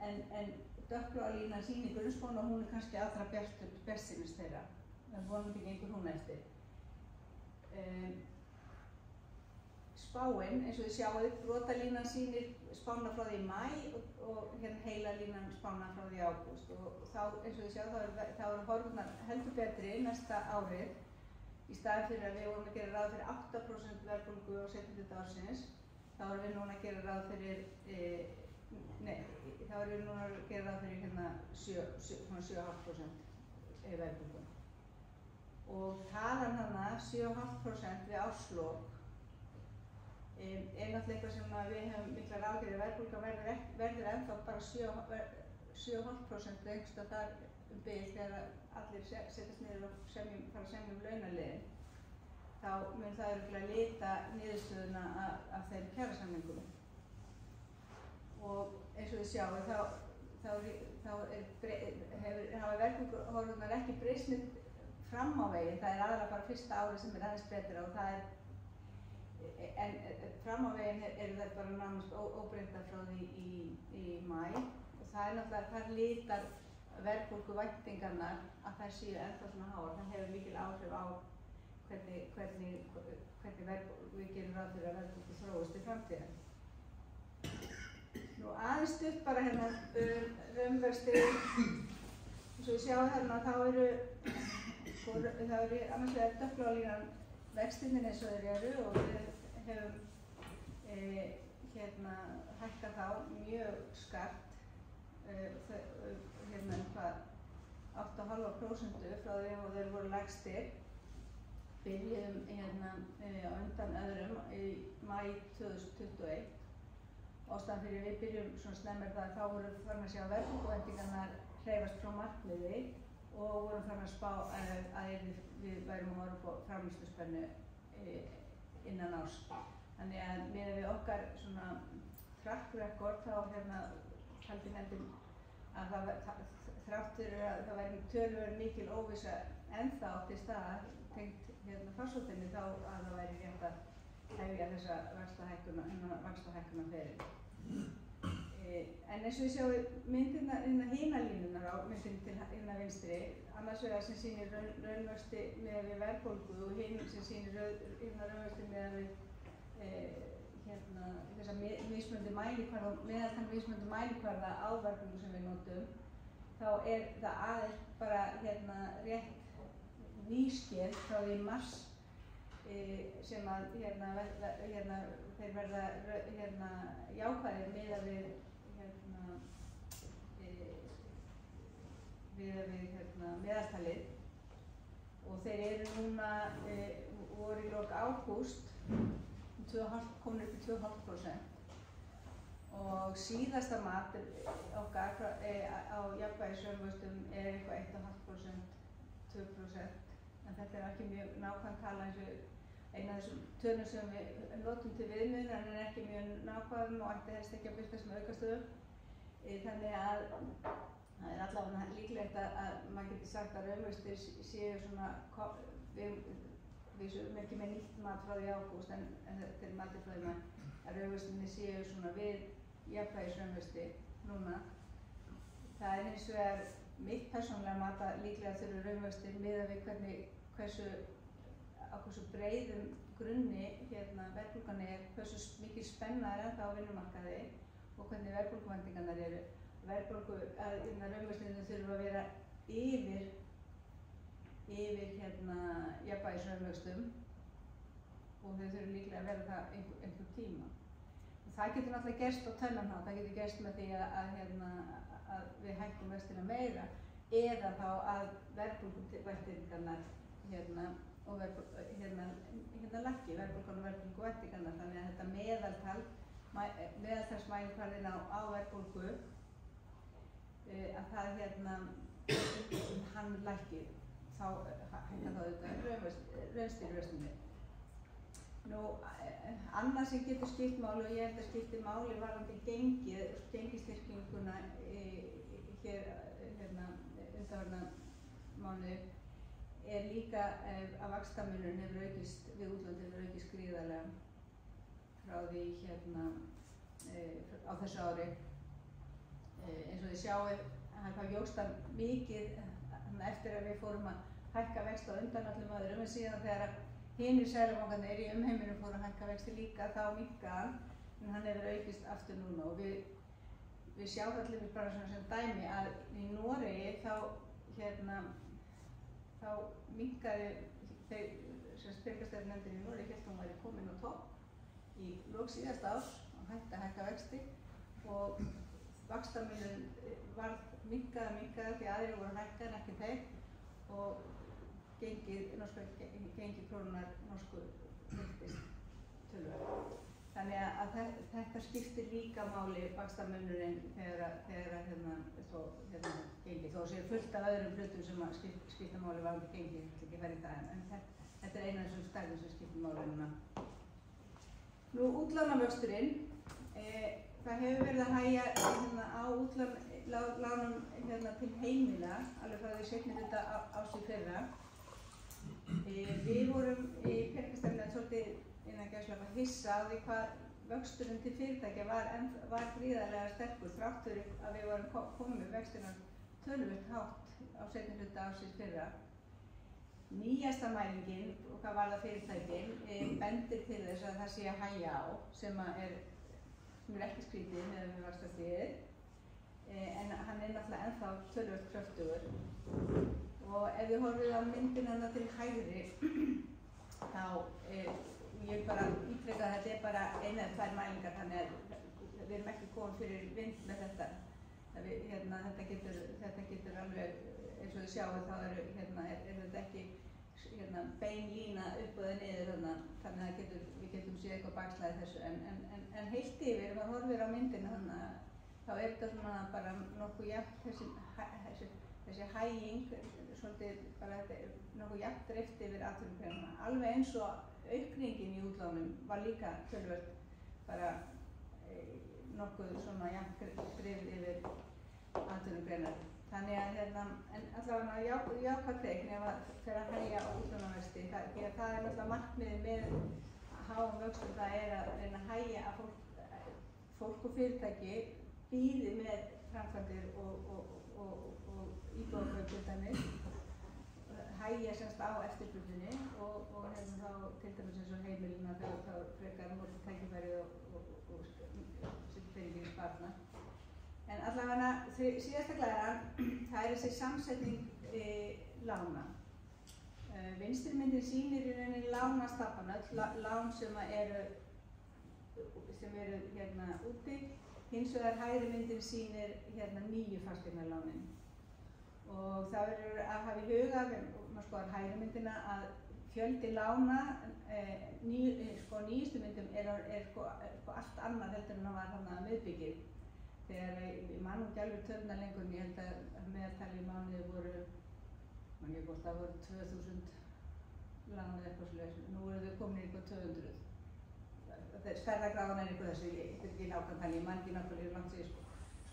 en dökkblá línan sýnir grunnspáin og hún er kannski allra bjartsýnust þeirra, en vonandi gengur hún eftir. Spáin, eins og þið sjáuð, brotalínan sýnir spána frá því í maí og heila línan spána frá því í ágúst og þá, eins og þið sjáuð, þá eru horfurnar heldur betri næsta árið í staðinn fyrir að við vorum að gera ráð fyrir 8% verðbólgu á seinni hluta ársins, þá erum við núna að gera ráð fyrir, þá erum við núna að gera ráð fyrir 7,5% verðbólgu. Og talan hana 7,5% við árslok náttúrulega eitthvað sem við hefum miklar áhyggjur verðbólgan verður ennþá bara 7,5% lengst og þar bil þegar allir setjast niður og fara að semja launaliðinn, þá mun það örugglega lita niðurstöðuna af þeim kjarasamningum. Og eins og þið sjáu hafa verðbólguhorfurnar ekki breyst fram á veginn, það er aðalega bara fyrsta árið sem er aðeins betra og það en fram á veginn eru þær bara nánast óbreyttar frá því í maí og það náttúrulega, þar litar verðbólguvæntingarnar að þær séu ennþá svona háar. Það hefur mikil áhrif á hvernig við gerum ráð fyrir að verðbólgu þróist í framtíðinni. Aðeins stutt bara raunvexti, eins og við sjáum þá eru annars vegar dökkbláa línan vextirnir eins og þeir eru og við hefum hækkað þá mjög skarpt, 8,5% frá því og þeir voru lægstir. Byrjuðum á undan öðrum í maí 2021. Ástæðan fyrir við byrjum svona snemma það að þá vorum við farin að sjá verðbólguvæntingarnar hreyfast frá markmiði og vorum farin að spá að við værum að horfa upp á framleiðsluspennu innan árs. Þannig að miðað við okkar svona track record þá taldi nefndin að þrátt fyrir að það væri töluverð mikil óvissa ennþá til staðar tengt farsóttinni þá að það væri rétt að hefja þessa vaxtahækkunarferil. En eins og við sjáum myndina hina línunar á myndinni til hina vinstri, annars vegar sem sýnir raunvexti miðað við verðbólgu og hinn sem sýnir raunvexti miðað við þessa mismunandi mælikvarða, meðaltal mismunandi mælikvarða á verðbólgu sem við notum, þá er það aðeins bara rétt nýskeið frá því mars sem að þeir verða jákvæðir miðað við meðaltalið og þeir eru núna voru í lok ágúst komin upp í 2,5% og síðasta mat okkar á jafnvægisraunvöxtum eitthvað 1,5%, 2%, en þetta ekki mjög nákvæm tala eins og eina af þessum tölum sem við notum til viðmiðunar en ekki mjög nákvæm og ætti helst ekki að birtast með aukastöðum. Þannig að það allavega líklegt að maður getur sagt að raunvextir séu svona, við erum ekki með nýtt mat frá því ágúst en þetta er matið frá því að raunvextinni séu svona við jafnvægisraunvexti núna. Það hins vegar mitt persónulega mat að líklega þurfa raunvextir miðað við hversu breiðum grunni verðbólgan hversu mikil spenna ennþá á vinnumarkaði og hvernig verðbólguvæntingarnar eru. Raunvextirnir þurfa að vera yfir jafnvægisraunvöxtum og þau þurfa líklega að vera það einhver tíma. Það getur náttúrulega gerst á tvennan hátt. Það getur gerst með því að við hækkum vextina meira eða þá að verðbólguvæntingarnar og lækki, verðbólgan og verðbólguvæntingarnar. Þannig að þetta meðaltalsmælikvarðinn á verðbólgu að það hann lækki, þá hækkar það auðvitað raunstýrivextirnir. Annað sem getur skipt máli og ég held að skipti máli varðandi gengisstyrkinguna hér undanfarna mánuði líka að vaxtamunurinn hefur aukist við útlönd hefur aukist gríðarlega frá því á þessu ári. Eins og þið sjáið, það jókst það mikið eftir að við fórum að hækka vexti á undan öllum öðrum en síðan þegar hinir seðlabankarnir í umheiminum fóru að hækka vexti líka þá minnkaði hann en hann hefur aukist aftur núna og við sjáum allir bara sem dæmi að í Noregi þá minnkaði peningastefnunefndin í Noregi hélt að hún væri komin á topp í lok síðasta árs og hækka vexti og vaxtamunurinn minnkaði því aðrir voru að hækka en ekki þeir og gengi krónunnar norsku veiktist töluvert. Þannig að þetta skiptir líka máli vaxtamunurinn þegar gengi þó séu fullt af öðrum hlutum sem skipta máli varðandi gengi, ég ætla ekki að fara í það en þetta er eina af þessum stærðum sem skiptir máli núna. Útlánavöxturinn, það hefur verið að hægja á útlánum til heimila alveg frá því seinni hluta árs í fyrra. Við vorum í peningastefnunefnd svolítið innan gæsalappa hissa á því hvað vöxturinn til fyrirtækja var gríðarlega sterkur þrátt fyrir að við vorum komið með vextina töluvert hátt á seinni hluta ársins fyrra. Nýjasta mælingin og hvað varðar fyrirtækin bendir til þess að það sé að hægja á sem er ekki skrítið með við vaxtastigið en hann náttúrulega ennþá töluvert kröftugur og ef við horfum á myndina til hægri þá ég bara ítreka að þetta bara eina eða tvær mælingar þannig að við erum ekki komin fyrir vind með þetta. Þetta getur alveg eins og þið sjáum þá er þetta ekki bein lína upp og niður þannig að við getum séð eitthvað bakslaði þessu en heilt yfir ef maður horfir á myndina þá er þetta svona bara nokkuð jafnt þessi hæging svolítið bara nokkuð jafnt dreift yfir atvinnugreinana alveg eins og aukningin í útlánum var líka töluvert bara nokkuð svona jafnt dreifð yfir atvinnugreinar. Þannig að en allavega jákvæð teikn ef að fer að hægja á útlánavexti því að það er náttúrulega markmiðið með háum vöxtum það er að reyna að hægja að fólk og fyrirtæki bíði með framkvæmdir og íbúðarkaup til dæmis hægja semst á eftirspurninni og þá til dæmis eins og heimilina þá frekar nota tækifæri og setja peningin í sparnað. En allavega síðasta glæran, það er þessi samsetning lána. Vinstri myndin sýnir í rauninni lánastappan, öll lán sem eru hérna úti. Hins vegar hægri myndin sýnir hérna nýju fasteignalánin. Og það verður að hafa í huga, maður skoðar hægri myndina, að fjöldi lána, nýjustu myndum er allt annað heldur en það var þarna miðbyggið. Þegar ég man nú ekki alveg töluna lengur, en ég held að meðaltali í mánuði voru, man ekki hvort það voru 2000 lán eða eitthvað svoleiðis. Nú eru þau komin í eitthvað 200. Stærðargráðan er eitthvað þessu, ég veit ekki nákvæmlega, ég man ekki nákvæmlega langt sér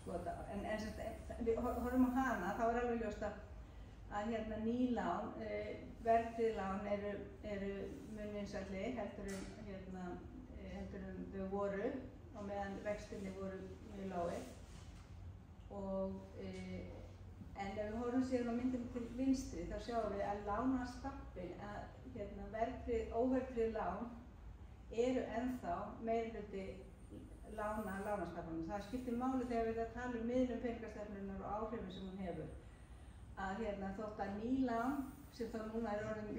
sko þetta. En við horfum á hana, þá er alveg ljóst að hérna nýlán, verðtryggð lán eru mun vinsælli heldur en þau voru og meðan vextirnir voru mjög lágir. En ef við horfum síðan á myndinni til vinstri þá sjáum við að lánastappin, að óverðtryggð lán eru ennþá meirihluti lánastappanum. Það skiptir máli þegar við erum að tala miðlun peningastefnunnar og áhrifin sem hún hefur. Að þótt að ný lán, sem þá núna er orðin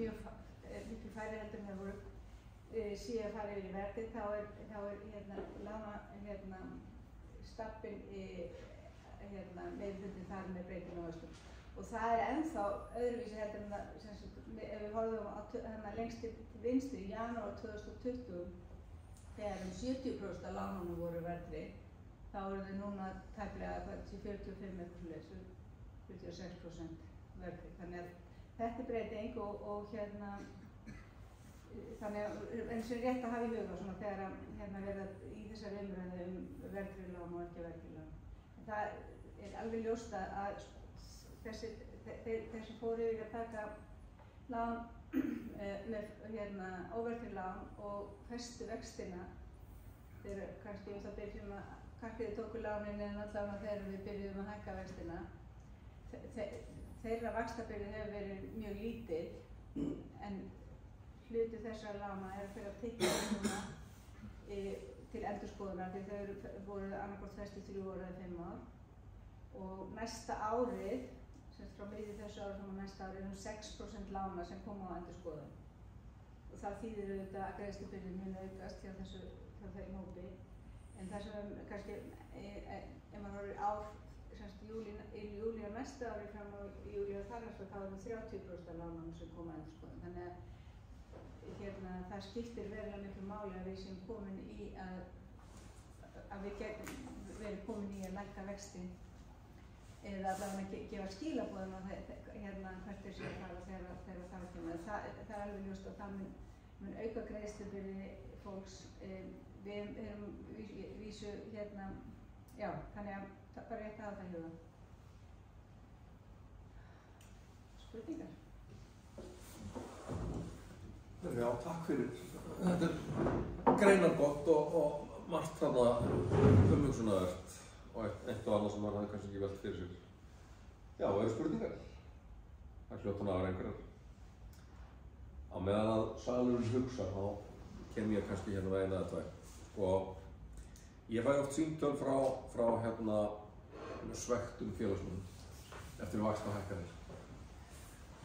miklu færri heldur en það voru, séu að fara yfir í verðið, þá er stappin meirihluti þar með breytinu á vöxtum. Og það er ennþá öðruvísi heldur en það, ef við horfum á lengst til vinstri í janúar 2020, þegar 70% af lánunum voru verðtryggð, þá eru þau núna tæplega 45 eitthvað svoleiðis, 46% verðtryggð. Þannig að þetta er breyting og þannig að eins og rétt að hafa í huga svona þegar að verða í þessari umræðu verðtryggð lán og ekki verðtryggð lán. Það er alveg ljóst að þeir sem fóru yfir að taka lán með óverðtryggð lán og festu vextina, þeir kannski það byrjum sem að kannski þið tóku lánin en allavega þegar við byrjum að hækka vextina, þeirra vaxtabyrði hefur verið mjög lítill, en hluti þessara lána er að fyrir að tikka núna til endurskoðunar því þau voru annarkvort fest í 3 ár eða 5 ár. Og næsta árið, semst frá miðju þessu ári sem á næsta árið, 6% lána sem koma á endurskoðun. Og það þýðir auðvitað að greiðslubyrðin mun aukast hjá þeim hópi. En það sem kannski, ef maður horfir ár, semst í júlí á næsta ári fram á júlí á þar næsta, þá er 30% lánanum sem koma á endurskoðun. Þannig að það skiptir verulega miklu máli að við séum komin í að við getum verið komin í að lækka vexti eða allavega gefa skilaboðum að hvert séu að fara þegar það kemur. Það er alveg ljóst að það mun auka greiðslubyrði fólks. Við erum vísu já, þannig að það bara rétt að hafa það í huga. Spurningar? Já, takk fyrir. Þetta er greinargott og margt þarna umhugsunarvert og eitt og annað sem maður hafði kannski ekki velt fyrir sér. Já, eru spurningar? Það hljóta að vera einhverjar. Á meðan að salurinn hugsar, þá kem ég kannski hérna eina eða tvær. Og ég fæ oft símtöl frá svektum félagsmönnum eftir vaxtahækkanir.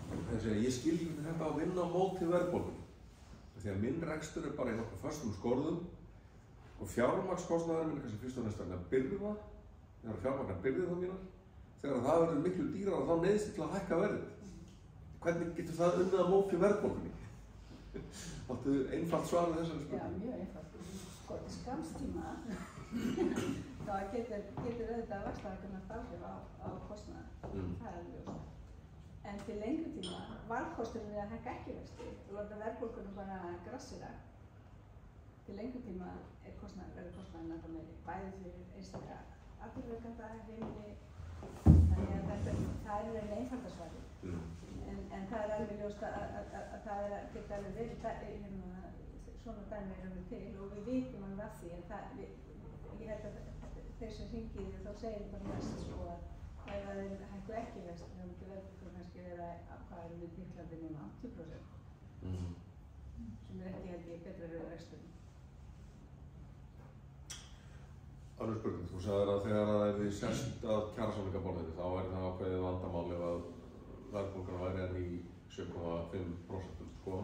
Þeir segja, ég skil ekki þetta að vinna á móti verðbólgunni. Því að minn rekstur er bara í nokkuð föstum skorðum og fjármagnskostnaðurinn minn er kannski fyrst og næst vegna byrða, þegar fjármagnar byrðið þá mínar, þegar það verður miklu dýrara þá neyðist til að hækka verðið. Hvernig getur það unnið á móti verðbólgunni? Áttu einfalt svar við þessari spurningu? Já, mjög einfalt. Sko, til skamstíma þá getur auðvitað vaxtahækkanir haft áhrif á kostnaðinn. Það er ljóst. En til lengri tíma, valkosturinn við að hækka ekki vexti og láta verðbólgunum bara grassera, til lengri tíma verður kostnaðinn alltaf meiri, bæði fyrir einstaklega atvinnurekanda, heimili, þannig að það er einn einfalda svari. En það er alveg ljóst að það geta alveg verið svona dæmi eru til og við vitum alveg af því, en ég held að þeir sem hringið þá segir bara mest sko að ef þeir hækku ekki vexti, þá myndi verðbólgan kannski vera hvað erum við Tyrklandi núna 80%, sem ekki held ég betra rauð reksturinn. Önnur spurning, þú sagðir að þegar það yrði sest að kjarasamningaborðinu þá væri það ákveðið vandamál ef að verðbólgan væri enn í 7,5% sko.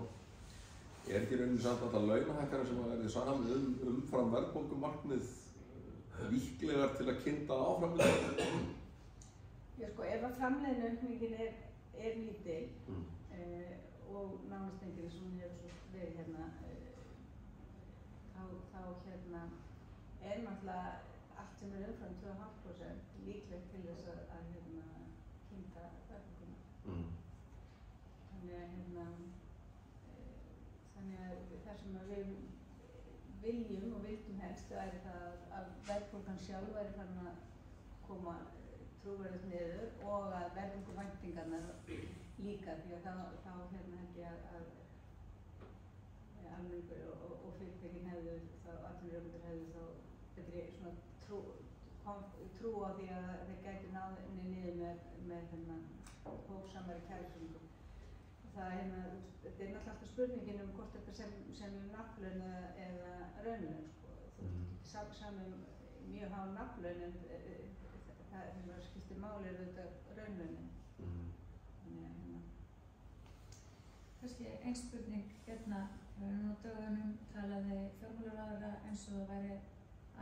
Ekki rauninni samt alltaf launahækkanir sem að verði samið umfram verðbólgumarkmið líklegar til að kynda áfram? Já sko, ef að framleiðniaukningin er lítil og nánast enginn sem hún hefur svo verið hérna, þá hérna er náttúrulega allt sem er umfram 2,5% líklegt til þess að hérna kynda verðbólguna. Þannig að það sem við viljum og vildum helst væri það að verðbólgan sjálf væri farin að koma trúverðugt niður og að verðbólguvæntingarnar líka, því að þá hérna held ég að almenningur og fyrirtækin hefðu þá, atvinnurekendur hefðu þá betri svona trú á því að þeir gætu náð niður með þennan hófsamari kjarasamningu. Það þetta er náttúrulega alltaf spurningin hvort þetta sem nafnlaun eða raunlaun sko. Þú getur samið mjög há nafnlaun en það sem skiptir máli er auðvitað raunlaunin. Kannski ein spurning hérna, nú á dögunum talaði fjármálaráðherra eins og það væri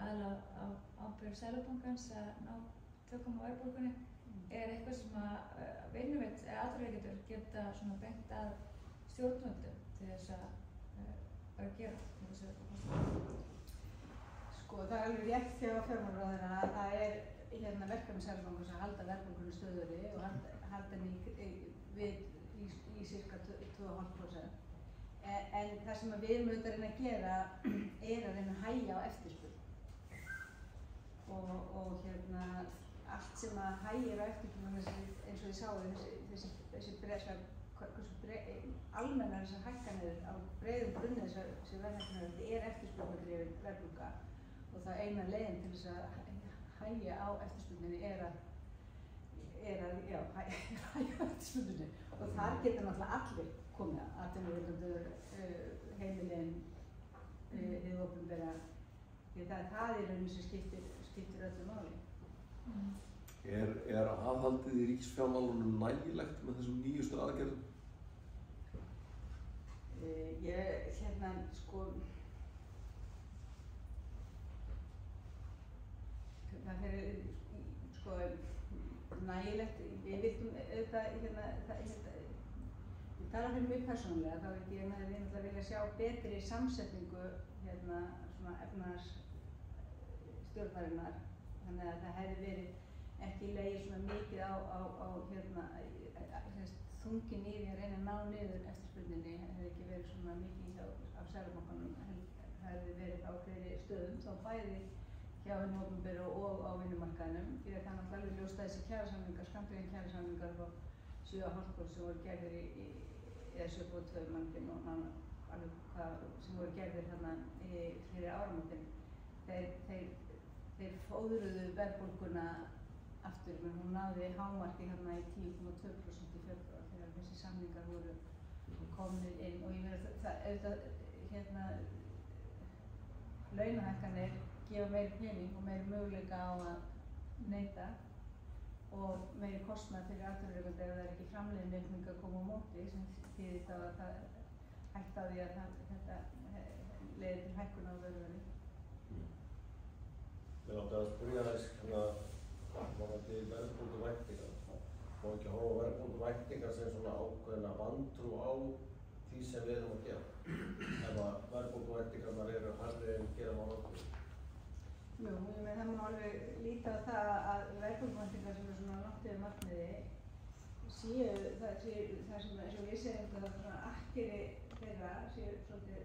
aðallega á ábyrgð Seðlabankans að ná tökum á verðbólgunni. Er eitthvað sem að vinnuveitt eða atvinnurekendur geta svona beint að stjórnvöldum til þess að bara gera til þess að Sko það er alveg rétt hjá fjármálaráðherra að það er hérna verkefni Seðlabankans að halda verðbólgunni stöðugri og halda henni í sirka 2,5%. En það sem við erum auðvitað að reyna að gera er að reyna að hægja á eftirspurn. Og hérna allt sem að hægir á eftirspurn eins og ég sá þessi almennar þessar hækkanir á breiðum grunni þessar verðhækkanir, þetta er eftirspurnardrifin verðbólga og það eina leiðin til þess að hægja á eftirspurninni er að hægja á eftirspurninni og þar geta náttúrulega allir komið að atvinnurekendur, heimilin, hið opinbera, því það er raunin sem skiptir öllu máli. Er aðhaldið í ríkisfjármálunum nægilegt með þessum nýjustu aðgerðum? Sko, það fyrir, sko, nægilegt, við vildum auðvitað, ég tala fyrir mig persónulega, þá veit ég að við náttúrulega vilja sjá betri samsetningu svona efnahagsstjórnarinnar, þannig að það hefði verið ekki legið svona mikið á þunginn í því að reyna að ná niður eftirspurninni, hefði ekki verið svona mikið af Seðlabankanum, það hefði verið á fleiri stöðum, þá bæði hjá hinu opinberu og á vinnumarkaðinum, því að það er náttúrulega alveg ljóst að þessi kjarasamningar, skammdregin kjarasamningar frá 7,5% sem voru gerðir eða 7,2 mannfinn og alveg hvað sem voru gerðir þarna fyrir áramótin, þeir fóðruðu verðbólguna aftur, menn hún náði hámarki hérna í 10,2% í febrúar þegar þessi samningar voru komnir inn og ég meina það auðvitað launahækkanir gefa meiri pening og meiri möguleika á að neyta og meiri kostnað fyrir atvinnurekendur ef það er ekki framleiðniaukning að koma á móti sem þýðir þá að það hætta á því að þetta leiðir til hækkun á vöruverði. Mér langar að spyrja þess varðandi verðbólguvæntingar. Má ekki horfa á verðbólguvæntingar sem svona ákveðna vantrú á því sem við erum að gera. Ef að verðbólguvæntingarnar eru hærri en gera má ráð fyrir. Jú, ég meina það má alveg líta á það að verðbólguvæntingar sem er svona langt yfir markmiði séu það sem eins og við segjum það svona akkeri þeirra séu svolítið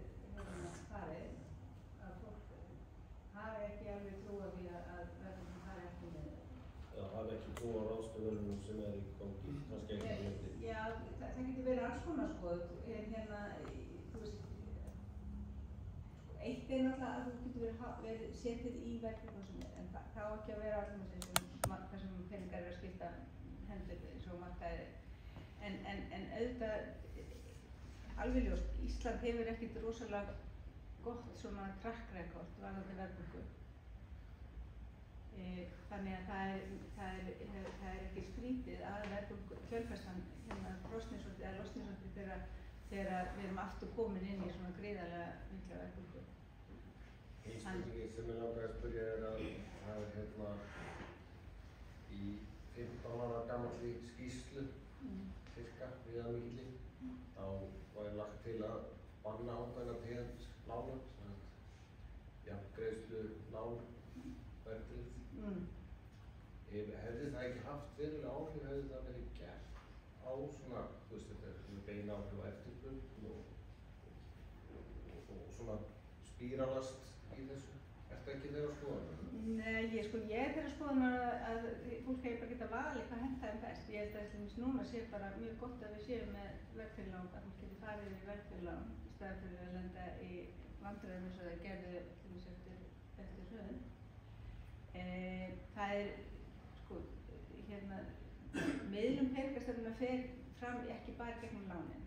farið að fólk hafi ekki alveg trú á því að verðbólgan fari ekki niður. Eða hafi ekki trú á ráðstöfunum sem er í gangi, kannski ekki hluti. Já, það getur verið alls konar sko, en þú veist, eitt er náttúrulega að þú getur verið setið í verðbólgan sem er, en það á ekki að vera alveg þar sem peningar eru að skipta hendur eins og markaðir. En auðvitað, alveg ljóst, Ísland hefur ekkert rosalega gott svona track record varðandi verðbólgu. Þannig að það er ekki skrítið að verðbólgu kjölfestan losni svolítið þegar við erum aftur komin inn í svona gríðarlega mikla verðbólgu. Ein spurningin sem ég langar að spyrja að það í 15 ára gamalli skýrslu, cirka, viðamikilli, þá var lagt til að banna ákveðna tegund lána, jafngreiðslu lán, verðtryggð. Hefði það ekki haft verulega áhrif, hefði það verið gert á svona, þetta er beina áhrif á eftirspurn og svona spíralast í þessu? Ertu ekki þeirra skoðunar? Nei, ég er þeirra skoðunar að fólk hefur bara getað valið hvað henta þeim best. Ég held að þess núna sé bara mjög gott að við séum með verðtryggð lán, að fólk geti farið í verðtryggð lán í staðinn fyrir að lenda í vandræðum eins og það gerðu eftir hrun. Það er miðlun peningastefnunnar fer fram ekki bara gegnum lánin.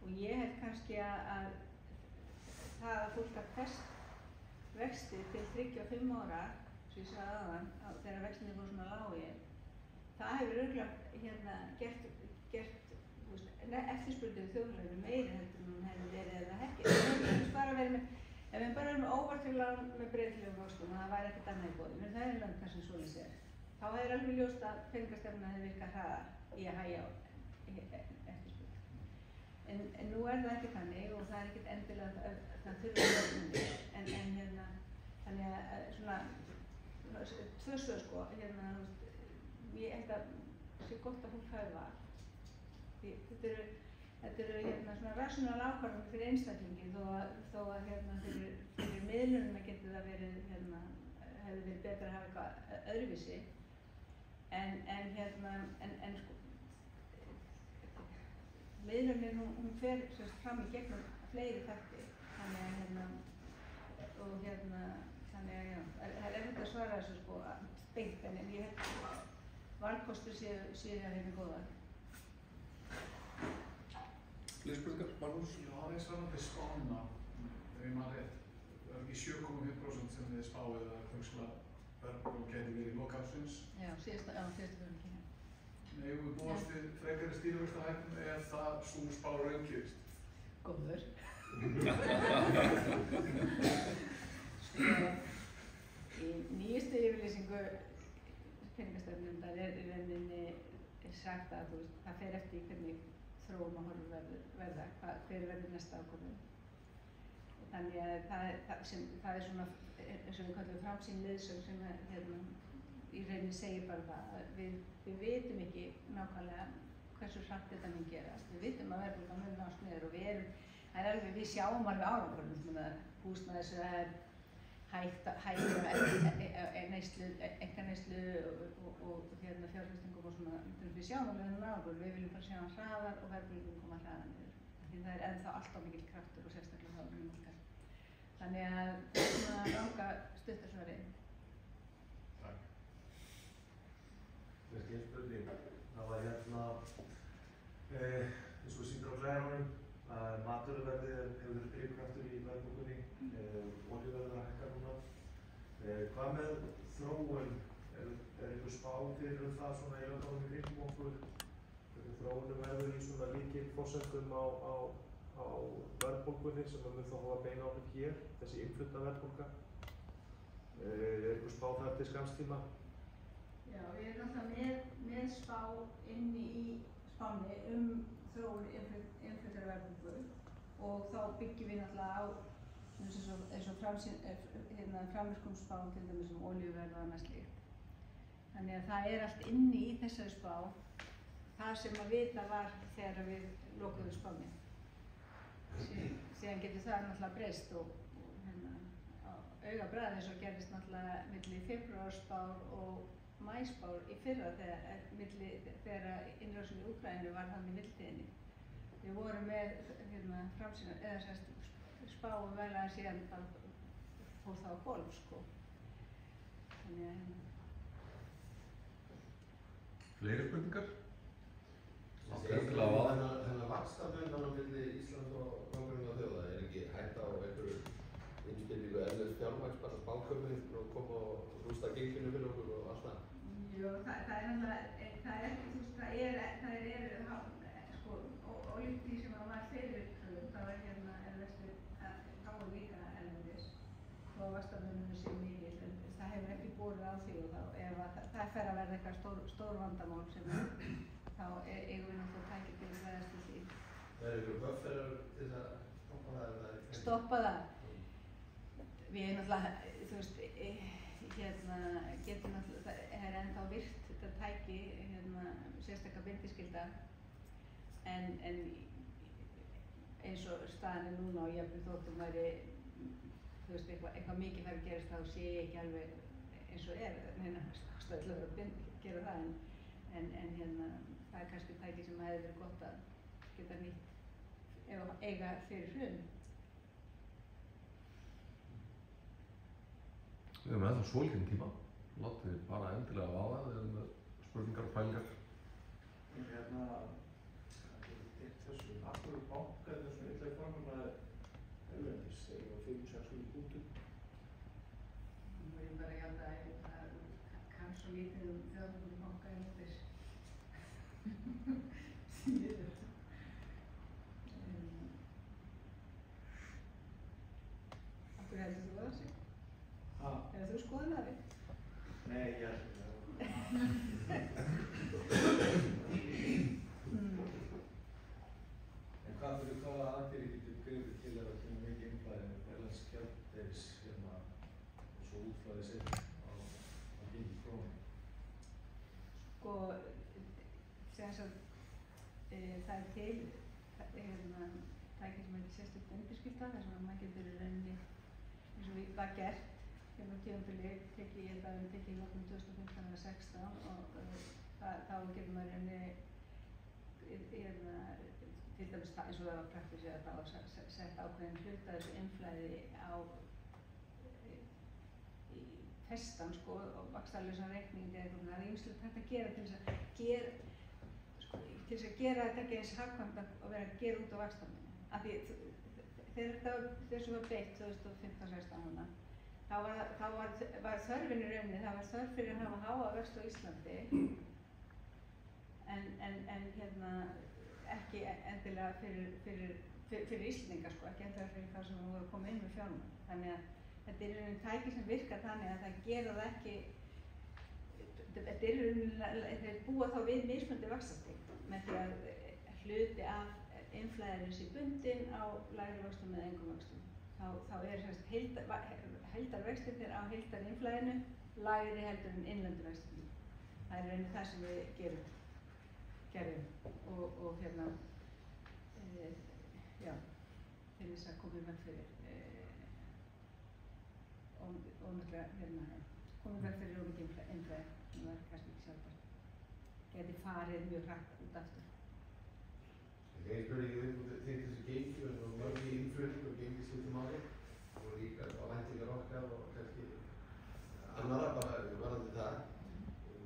Og ég held kannski að það að fólk að fest vexti til 3 og 5 ára, sem ég sagði áðan, þegar vextinni voru svona lágir, það hefur örugglega gert eftirspurnir í þjóðfélaginu meiri heldur en hún hefði verið eða ekki. Ef við bara verðum með óverðtryggð lán með breytilegum vöxtum og það væri ekkert annað í boði, menn það er lönd þar sem svoleiðis er. Þá hefur alveg ljóst að peningastefnan hefði virkað hraðar í að hægja á eftirspurn. En nú er það ekki þannig og það er ekkert endilega að það þurfi að vera þannig. Þannig að svona tvö svör sko, ég held að sé gott að fólk hafi val. Þetta eru svona rational ákvarðanir fyrir einstaklingi þó að fyrir miðlunum geti það verið, hefði verið betra að hafa eitthvað öðruvísi. En sko, miðlunin hún fer fram í gegnum fleiri þætti, þannig að já, það er erfitt að svara þessu sko beint, en ég held að valkostur séu að hefði góðar. Fleiri spurningar, Magnús? Já, það er svarandi spána, ef ég man rétt. Það er ekki 7,5% sem þið spáið að hugsanlega verðbólgan gæti verið í lok ársins. Já, síðasta fjörðungi. Megum við búast við frekari stýrivextahækkun ef það sú spá raungerist? Góður. Í nýjustu yfirlýsingu peningastefnunnar er í rauninni sagt að það fer eftir hvernig þróun og horfur verða, hver verður næsta ákvörðun. Þannig að það er svona, eins og við kallum framsýn leiðsögn sem í rauninni segir bara það að við vitum ekki nákvæmlega hversu hratt þetta mun gerast. Við vitum að verðbólgan mun nást niður og við sjáum alveg árangurinn, húsnæðisverð, einkaneyslu og fjárfestingum og svona, við sjáum alveg þennan árangur, við viljum bara sjá hann hraðar og verðbólgan koma hraðar niður. Því það er ennþá alltaf mikill kraftur og sérstaklega þá myndikall. Þannig að það er svona langa stuttarsvari. Takk. Mér skil spurning. Það var eins og sýndur á glæðunum, að matvöruverðið hefur verið drifkraftur í verðbólgunni, olíuverðið að hækka núna. Hvað með þróun? Er einhver spá fyrir það svona í löndunum í kringum okkur? Hvernig þróunum verður í svona lykilforsendum á verðbólgunni sem mun þá hafa bein áhrif hér, þessi innflutta verðbólga? Er einhver spá þar til skamms tíma? Já, við erum alltaf með spá inni í spánni þróun innfluttar verðbólgu og þá byggjum við náttúrulega á eins og framvirkum spám til dæmis olíuverð og annað slíkt. Þannig að það er allt inni í þessari spá það sem að vita var þegar við lokuðum spánni. Síðan getur það náttúrulega breyst og á augabragði eins og gerðist náttúrulega milli febrúarspár og maíspár í fyrra þegar innrásin í Úkraínu var þannig í millitíðinni. Við vorum með framsýn eða spá vel að síðan bara fór það á hvolf sko. Þannig að Fleiri spurningar? Þennan vaxtamun á milli Íslands og nágrannlega þjóða, er ekki hætta á einhverju innspillingu erlends fjármagns, bara spáköfnið og koma og rústa genginu fyrir okkur og allt það? Jú, það er ólíkt því sem það var fyrir hrun, það var vextir gáðu líka erlendis þó að vaxtamunurinn sé mikill, en það hefur ekki borið á því og ef það fer að verða eitthvað stór vandamál sem þá eigum við náttúrulega tæki til að bregðast við því. Verður ykkur bufferar til að stoppa það eða það? Stoppa það? Við náttúrulega, þú veist, getum náttúrulega, það ennþá virt þetta tæki, sérstaklega bindiskylda, en eins og staðan núna og jafnvel þóttum væri, þú veist, eitthvað mikið fær að gerast þá sé ég ekki alveg eins og neina stöðlega að gera það, en það kannski tæki sem hefði verið gott að geta nýtt eiga fyrir hrun. Við erum ennþá svolítinn tíma. Látið bara endilega vaða, við erum með spurningar og pælingar. Þessu aftur banka er þessu eitthvað framhverfað erlendis, þegar það var 5-6 punktum. Nú ég bara held að það kann svo lítið þjóðarbúið banka erlendis. Sýður. Af hverju heldur þú það sig? Hefur þú skoðun að því? Nei, ég held ekki það. En hvaða aðgerðir getur gripið til að koma mikið innflæði erlends gjaldeyris og svo útflæði sér á gengi krónu? Sko, það er til tæki sem heitir sérstakt undirskylda, þar sem maður getur í rauninni, eins og var gert, tímabili ég held að við tekið í lokum 2015 eða 2016 og þá getur maður í rauninni, til dæmis eins og það var praktísið að það var sett ákveðin hluta þessu innflæði á festan sko og vaxtalausan reikning eða eitthvað, það er ýmislegt hægt að gera til þess að gera þetta ekki eins hagkvæmt að vera að gera út á vaxtamunni. Af því þessu var beitt 2015-16 þá var þörfin í rauninni, það var þörf fyrir að hafa háa vöxt á Íslandi en ekki endilega fyrir Íslendinga sko, ekki endilega fyrir þá sem voru að koma inn með fjármagn. Þannig að þetta er í rauninni tæki sem virkar þannig að það gera það ekki, þetta er í rauninni, þeir búa þá við mismunandi vaxtastig með því að hluti af innflæðinu sé bundinn á lægri vöxtum eða engum vöxtum. Þá er heildarvextir þeirra á heildarinnflæðinu lægri heldur en innlendu vextir. Það er í rauninni það sem við gerðum og já, til þess að koma í veg fyrir ómikla koma í veg fyrir ómikla innflæði sem var kannski ekki sjálfbært. Geti farið mjög hratt út aftur. Ég spurði ekki þessi gengi og mörg í innflutning og gengi sýttum ári og líka á væntingar okkar og kannski annara bara varðandi það.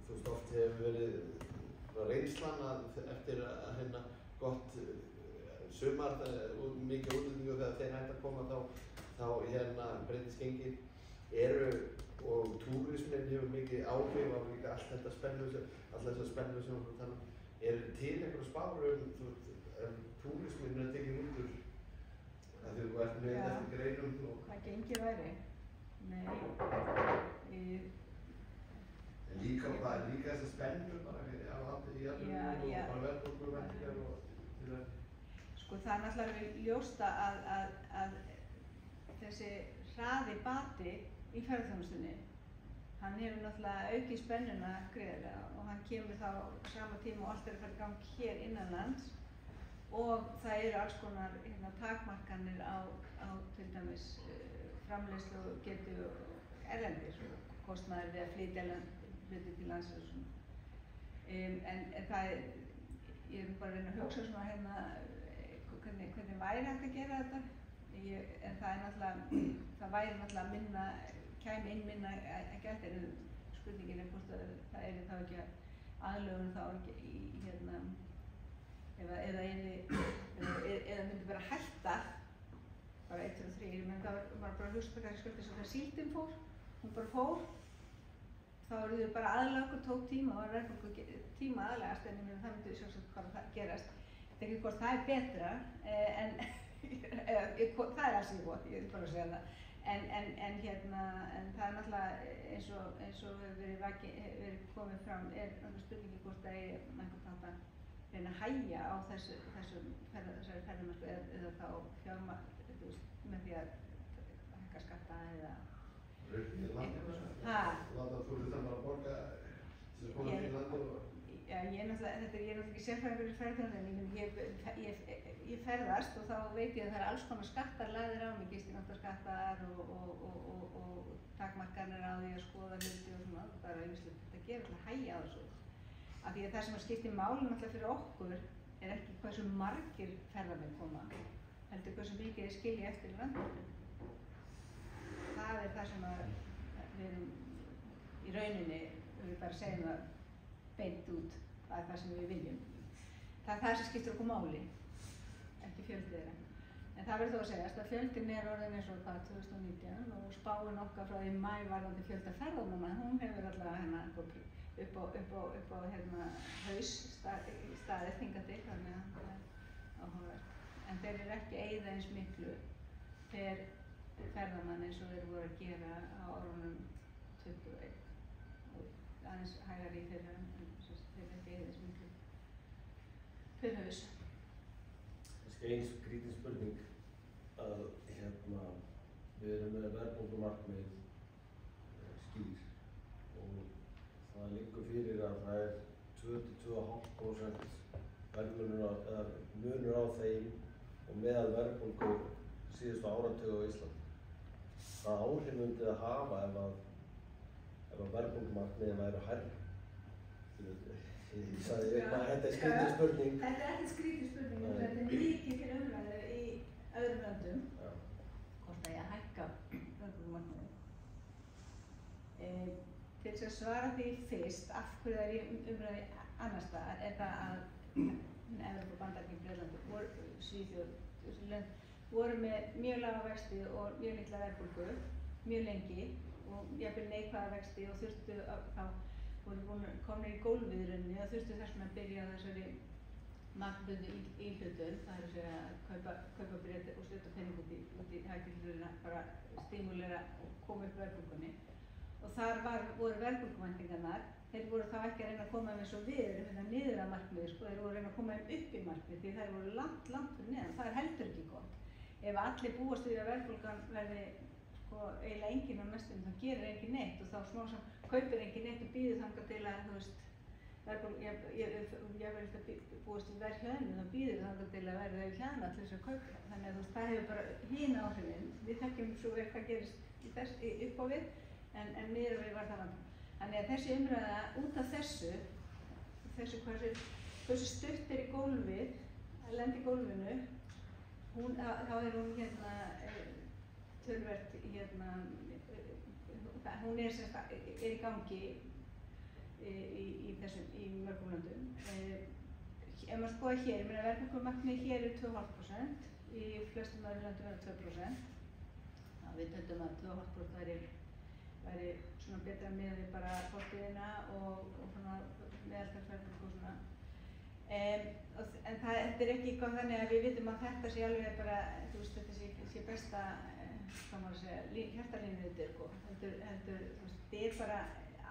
Þú veist, oft hefur verið reynslan að eftir að gott sumar, mikið útlendingu þegar þeir hægt að koma þá breytist gengið og túrismin hefur mikið áhrif á líka allt þetta spennu sem við tala um. Til einhverja spár túrismin er tekið út úr að þú ert með eftir greinum og... Hvað gengið væri? Nei. En líka þessar spennur bara á landi í alveg og bara verðbólgur væntingar og til að... Sko það er náttúrulega ljóst að þessi hraði bati í ferðarþjónustunni, hann hefur náttúrulega aukið spennuna gríðarlega og hann kemur þá sama tíma og allt er að fara í gang hér innanlands og það eru alls konar takmarkanir á til dæmis framleiðslu og getu erlendis og kostnaður við að flytja hluti til landsins. En það er, ég er bara að reyna að hugsa svona hvernig væri hægt að gera þetta, en það er náttúrulega, það væri náttúrulega minna, kæmi inn minna gjald, en spurningin er hvort að það er þá ekki aðlögun þá ekki í eða myndi bara hætta bara 1, 2, 3, menn það var bara að hugsa hvað það er skuldi svo þegar síldin fór, hún bara fór, þá eru þau bara aðlaga okkur, tók tíma og var verðbólgu tíma aðlagast, en það myndi sjálfsagt hvað það gerast. ekki hvort það er betra, en það er alls ekki gott, ég vil bara segja það. En það er náttúrulega eins og hefur verið komið fram, spurningi hvort það er einhvern nátt að reyna að hægja á þessari ferðamennsku eða þá fjármagn, með því að hækka skatta eða Láta þú utan bara að borga til að koma til landi og... Já, ég er náttúrulega ekki sérfræðingur í ferðarþjónustu, en ég ferðast og þá veit ég að það er alls konar skattar lagðir á mig, gistináttaskattar og takmarkanir á því að skoða hluti og svona, það er ýmislegt að gera til að hægja á þessu. Af því að það sem skiptir máli náttúrulega fyrir okkur er ekki hversu margir ferðamenn koma, heldur hversu mikið þeir skilja eftir í landinu. Það er það sem við erum í rauninni, við bara segjum það beint út, það er það sem við viljum. Það er það sem skiptir okkur máli, ekki fjöldi þeirra. En það verður þó að segjast að fjöldin er orðin eins og hvað 2019 og spáin okkar frá því maí varðandi fjölda ferðamanna, hún hefur allavega upp á haus staðið hingað til, þannig að það er áhugavert. En þeir eru ekki að eyða eins miklu per ferðamann eins og þeir voru að gera á árunum 21 og aðeins hægar í þeirra en þeir ekki eyða eins miklu per haus. Kannski eins skrítin spurning að við erum með verðbólgumarkmið skýr og það liggur fyrir að það er 2–2,5% munur á þeim og meðal verðbólgu síðustu áratuga á Íslandi. Hvaða áhrif myndi það hafa ef að verðbólgumarkmiðin væru hærri? Ég sagði eitthvað, þetta er skrítin spurning. Þetta er ekki skrítin spurning, þetta er mikið til umræðu í öðrum löndum. Hvort að ég hækka verðbólgumarkmiðin. Til þess að svara því fyrst, af hverju það er í umræðu annars staðar, er það að Evrópa, Bandaríkin, Bretland, Svíþjóð, þessi lönd voru með mjög lága vexti og mjög litla verðbólgu mjög lengi og jafnvel neikvæða vexti og þurftu þá voru komnir í gólfið í rauninni og þurftu þess vegna að byrja á þessari markbundnu íhlutun, það er að segja að kaupa bréf og stjórna penning út í hagkerfinu, bara stimulera og koma upp verðbólgunni. Og þar voru verðbólguvæntingarnar, þeir voru þá ekki að reyna að koma með svo við niður að markmiði, þeir voru að reyna að koma upp í markmið því þær voru langt fyrir neðan, það er heldur ekki gott. Ef allir búast við að verðbólgan verði eiginlega enginn á næstunni, þá gerir enginn neitt og þá smá sem kaupir enginn neitt og býður þangað til að ég verður að búast við verð hjöðnu, þá býður þangað til að verði hjöðna til þess að kaupa. Þannig að það hefur bara hín áhrifin, við þekkjum svo vel hvað gerist upp á við, en niður við var það vandamál. Þannig að þessi umræða út af þessu hversu stutt er í gólfið, að lenda í gólfinu, þá er hún töluvert, hún er í gangi í mörgum löndum. Ef maður skoða hér, ég meina verðbólgumarkmið hér er 2,5%, í flestum öðrum löndum er 2%. Við töldum að 2,5% væri svona betra með við bara fortíðina og svona meðaltalsverðbólgu og svona. En þetta er ekki eitthvað þannig að við vitum að þetta sé alveg bara, þetta sé besta, hjartalínuður, heldur, þetta er bara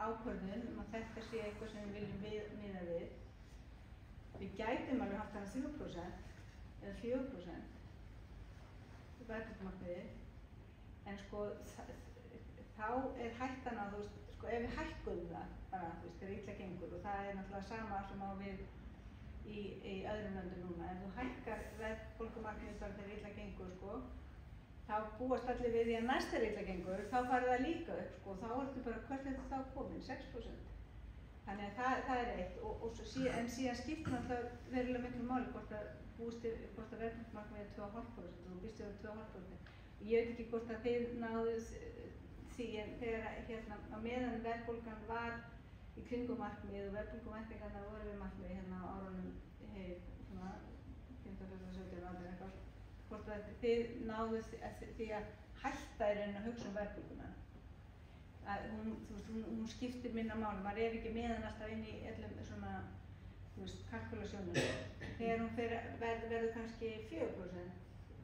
ákvörðun að þetta sé eitthvað sem við viljum miða við. Við gætum alveg haft hana 3% eða 4% verðbólgumarkmiði, en þá er hættan á, ef við hækkum það bara, þegar illa gengur, og það er náttúrulega sama sem á við í öðrum löndum núna, ef þú hækkar verðbólgumarkmiðið bara þegar illa gengur, þá búast allir við því að næst þegar illa gengur, þá farið það líka upp, þá ertu bara, hvert er þá komin? 6%. Þannig að það er eitt, en síðan skiptir náttúrulega verulega miklu máli hvort að verðbólgumarkmiðið er 2,5% og þú býst við 2,5%. Ég veit ekki hvort að þið náðuð því, en þegar á meðan verðbólgan var í kringum markmið og verðbólguvæntingarnar voru við markmið á árunum 15–17 eitthvað, hvort að þið náðuð því að hætta í rauninni að hugsa verðbólguna. Hún skiptir minna máli, maður er ekki meðan alltaf inn í öllum svona kalkulasjónum. þegar hún verður kannski 4%,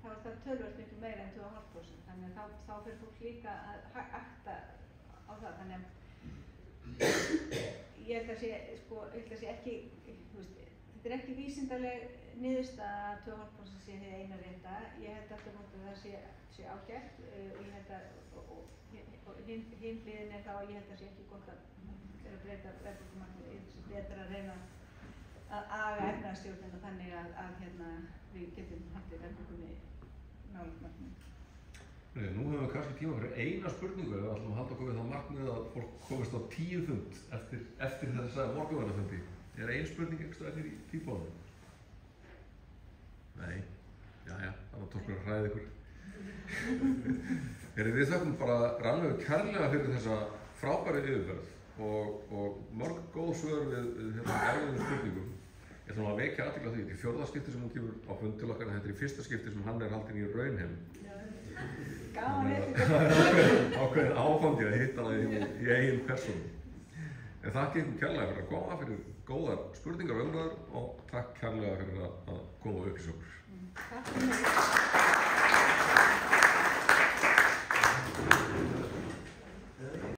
þá er það töluvert miklu meira en 2,5%. Þannig að þá fyrir fólk líka að akta á það. Þannig að ég held að sé ekki, þetta er ekki vísindaleg niðurstaða að 2,5% sé hið eina rétta. Ég held aftur á móti að það sé ágætt og ég held að hinn hliðin er þá að ég held að sé ekki gott að breyta verðbólgumarkmiði. Ég held að sé betra að reyna að aga efnahagsstjórnina þannig að við getum haldið verðbólgunni nálægt markmiði. Nú höfum við kannski tíma fyrir eina spurningu ef við ætlum að halda okkur við það markmið að fólk komist á 10 fund eftir þessa morgunverðarfundi. Er ein spurning einhverstað eftir í tíbónum? Nei, jæja, þannig tók mér að hræða ykkur. Við þökkum bara Rannveigu kærlega fyrir þessa frábæru yfirferð og mörg góð svör við erfiðum spurningum. Ég ætlum að vekja athygli á því, þetta er 4. skipti sem hún kemur á fund til okkar en þetta er í 1. skipti sem hann er haldinn í Raunheim. Ákveðin áfangi að hitta hana í eigin persónu. En þakka ykkur kærlega fyrir að koma, fyrir góðar spurningar og umræður og takk kærlega fyrir að koma upp í okkur.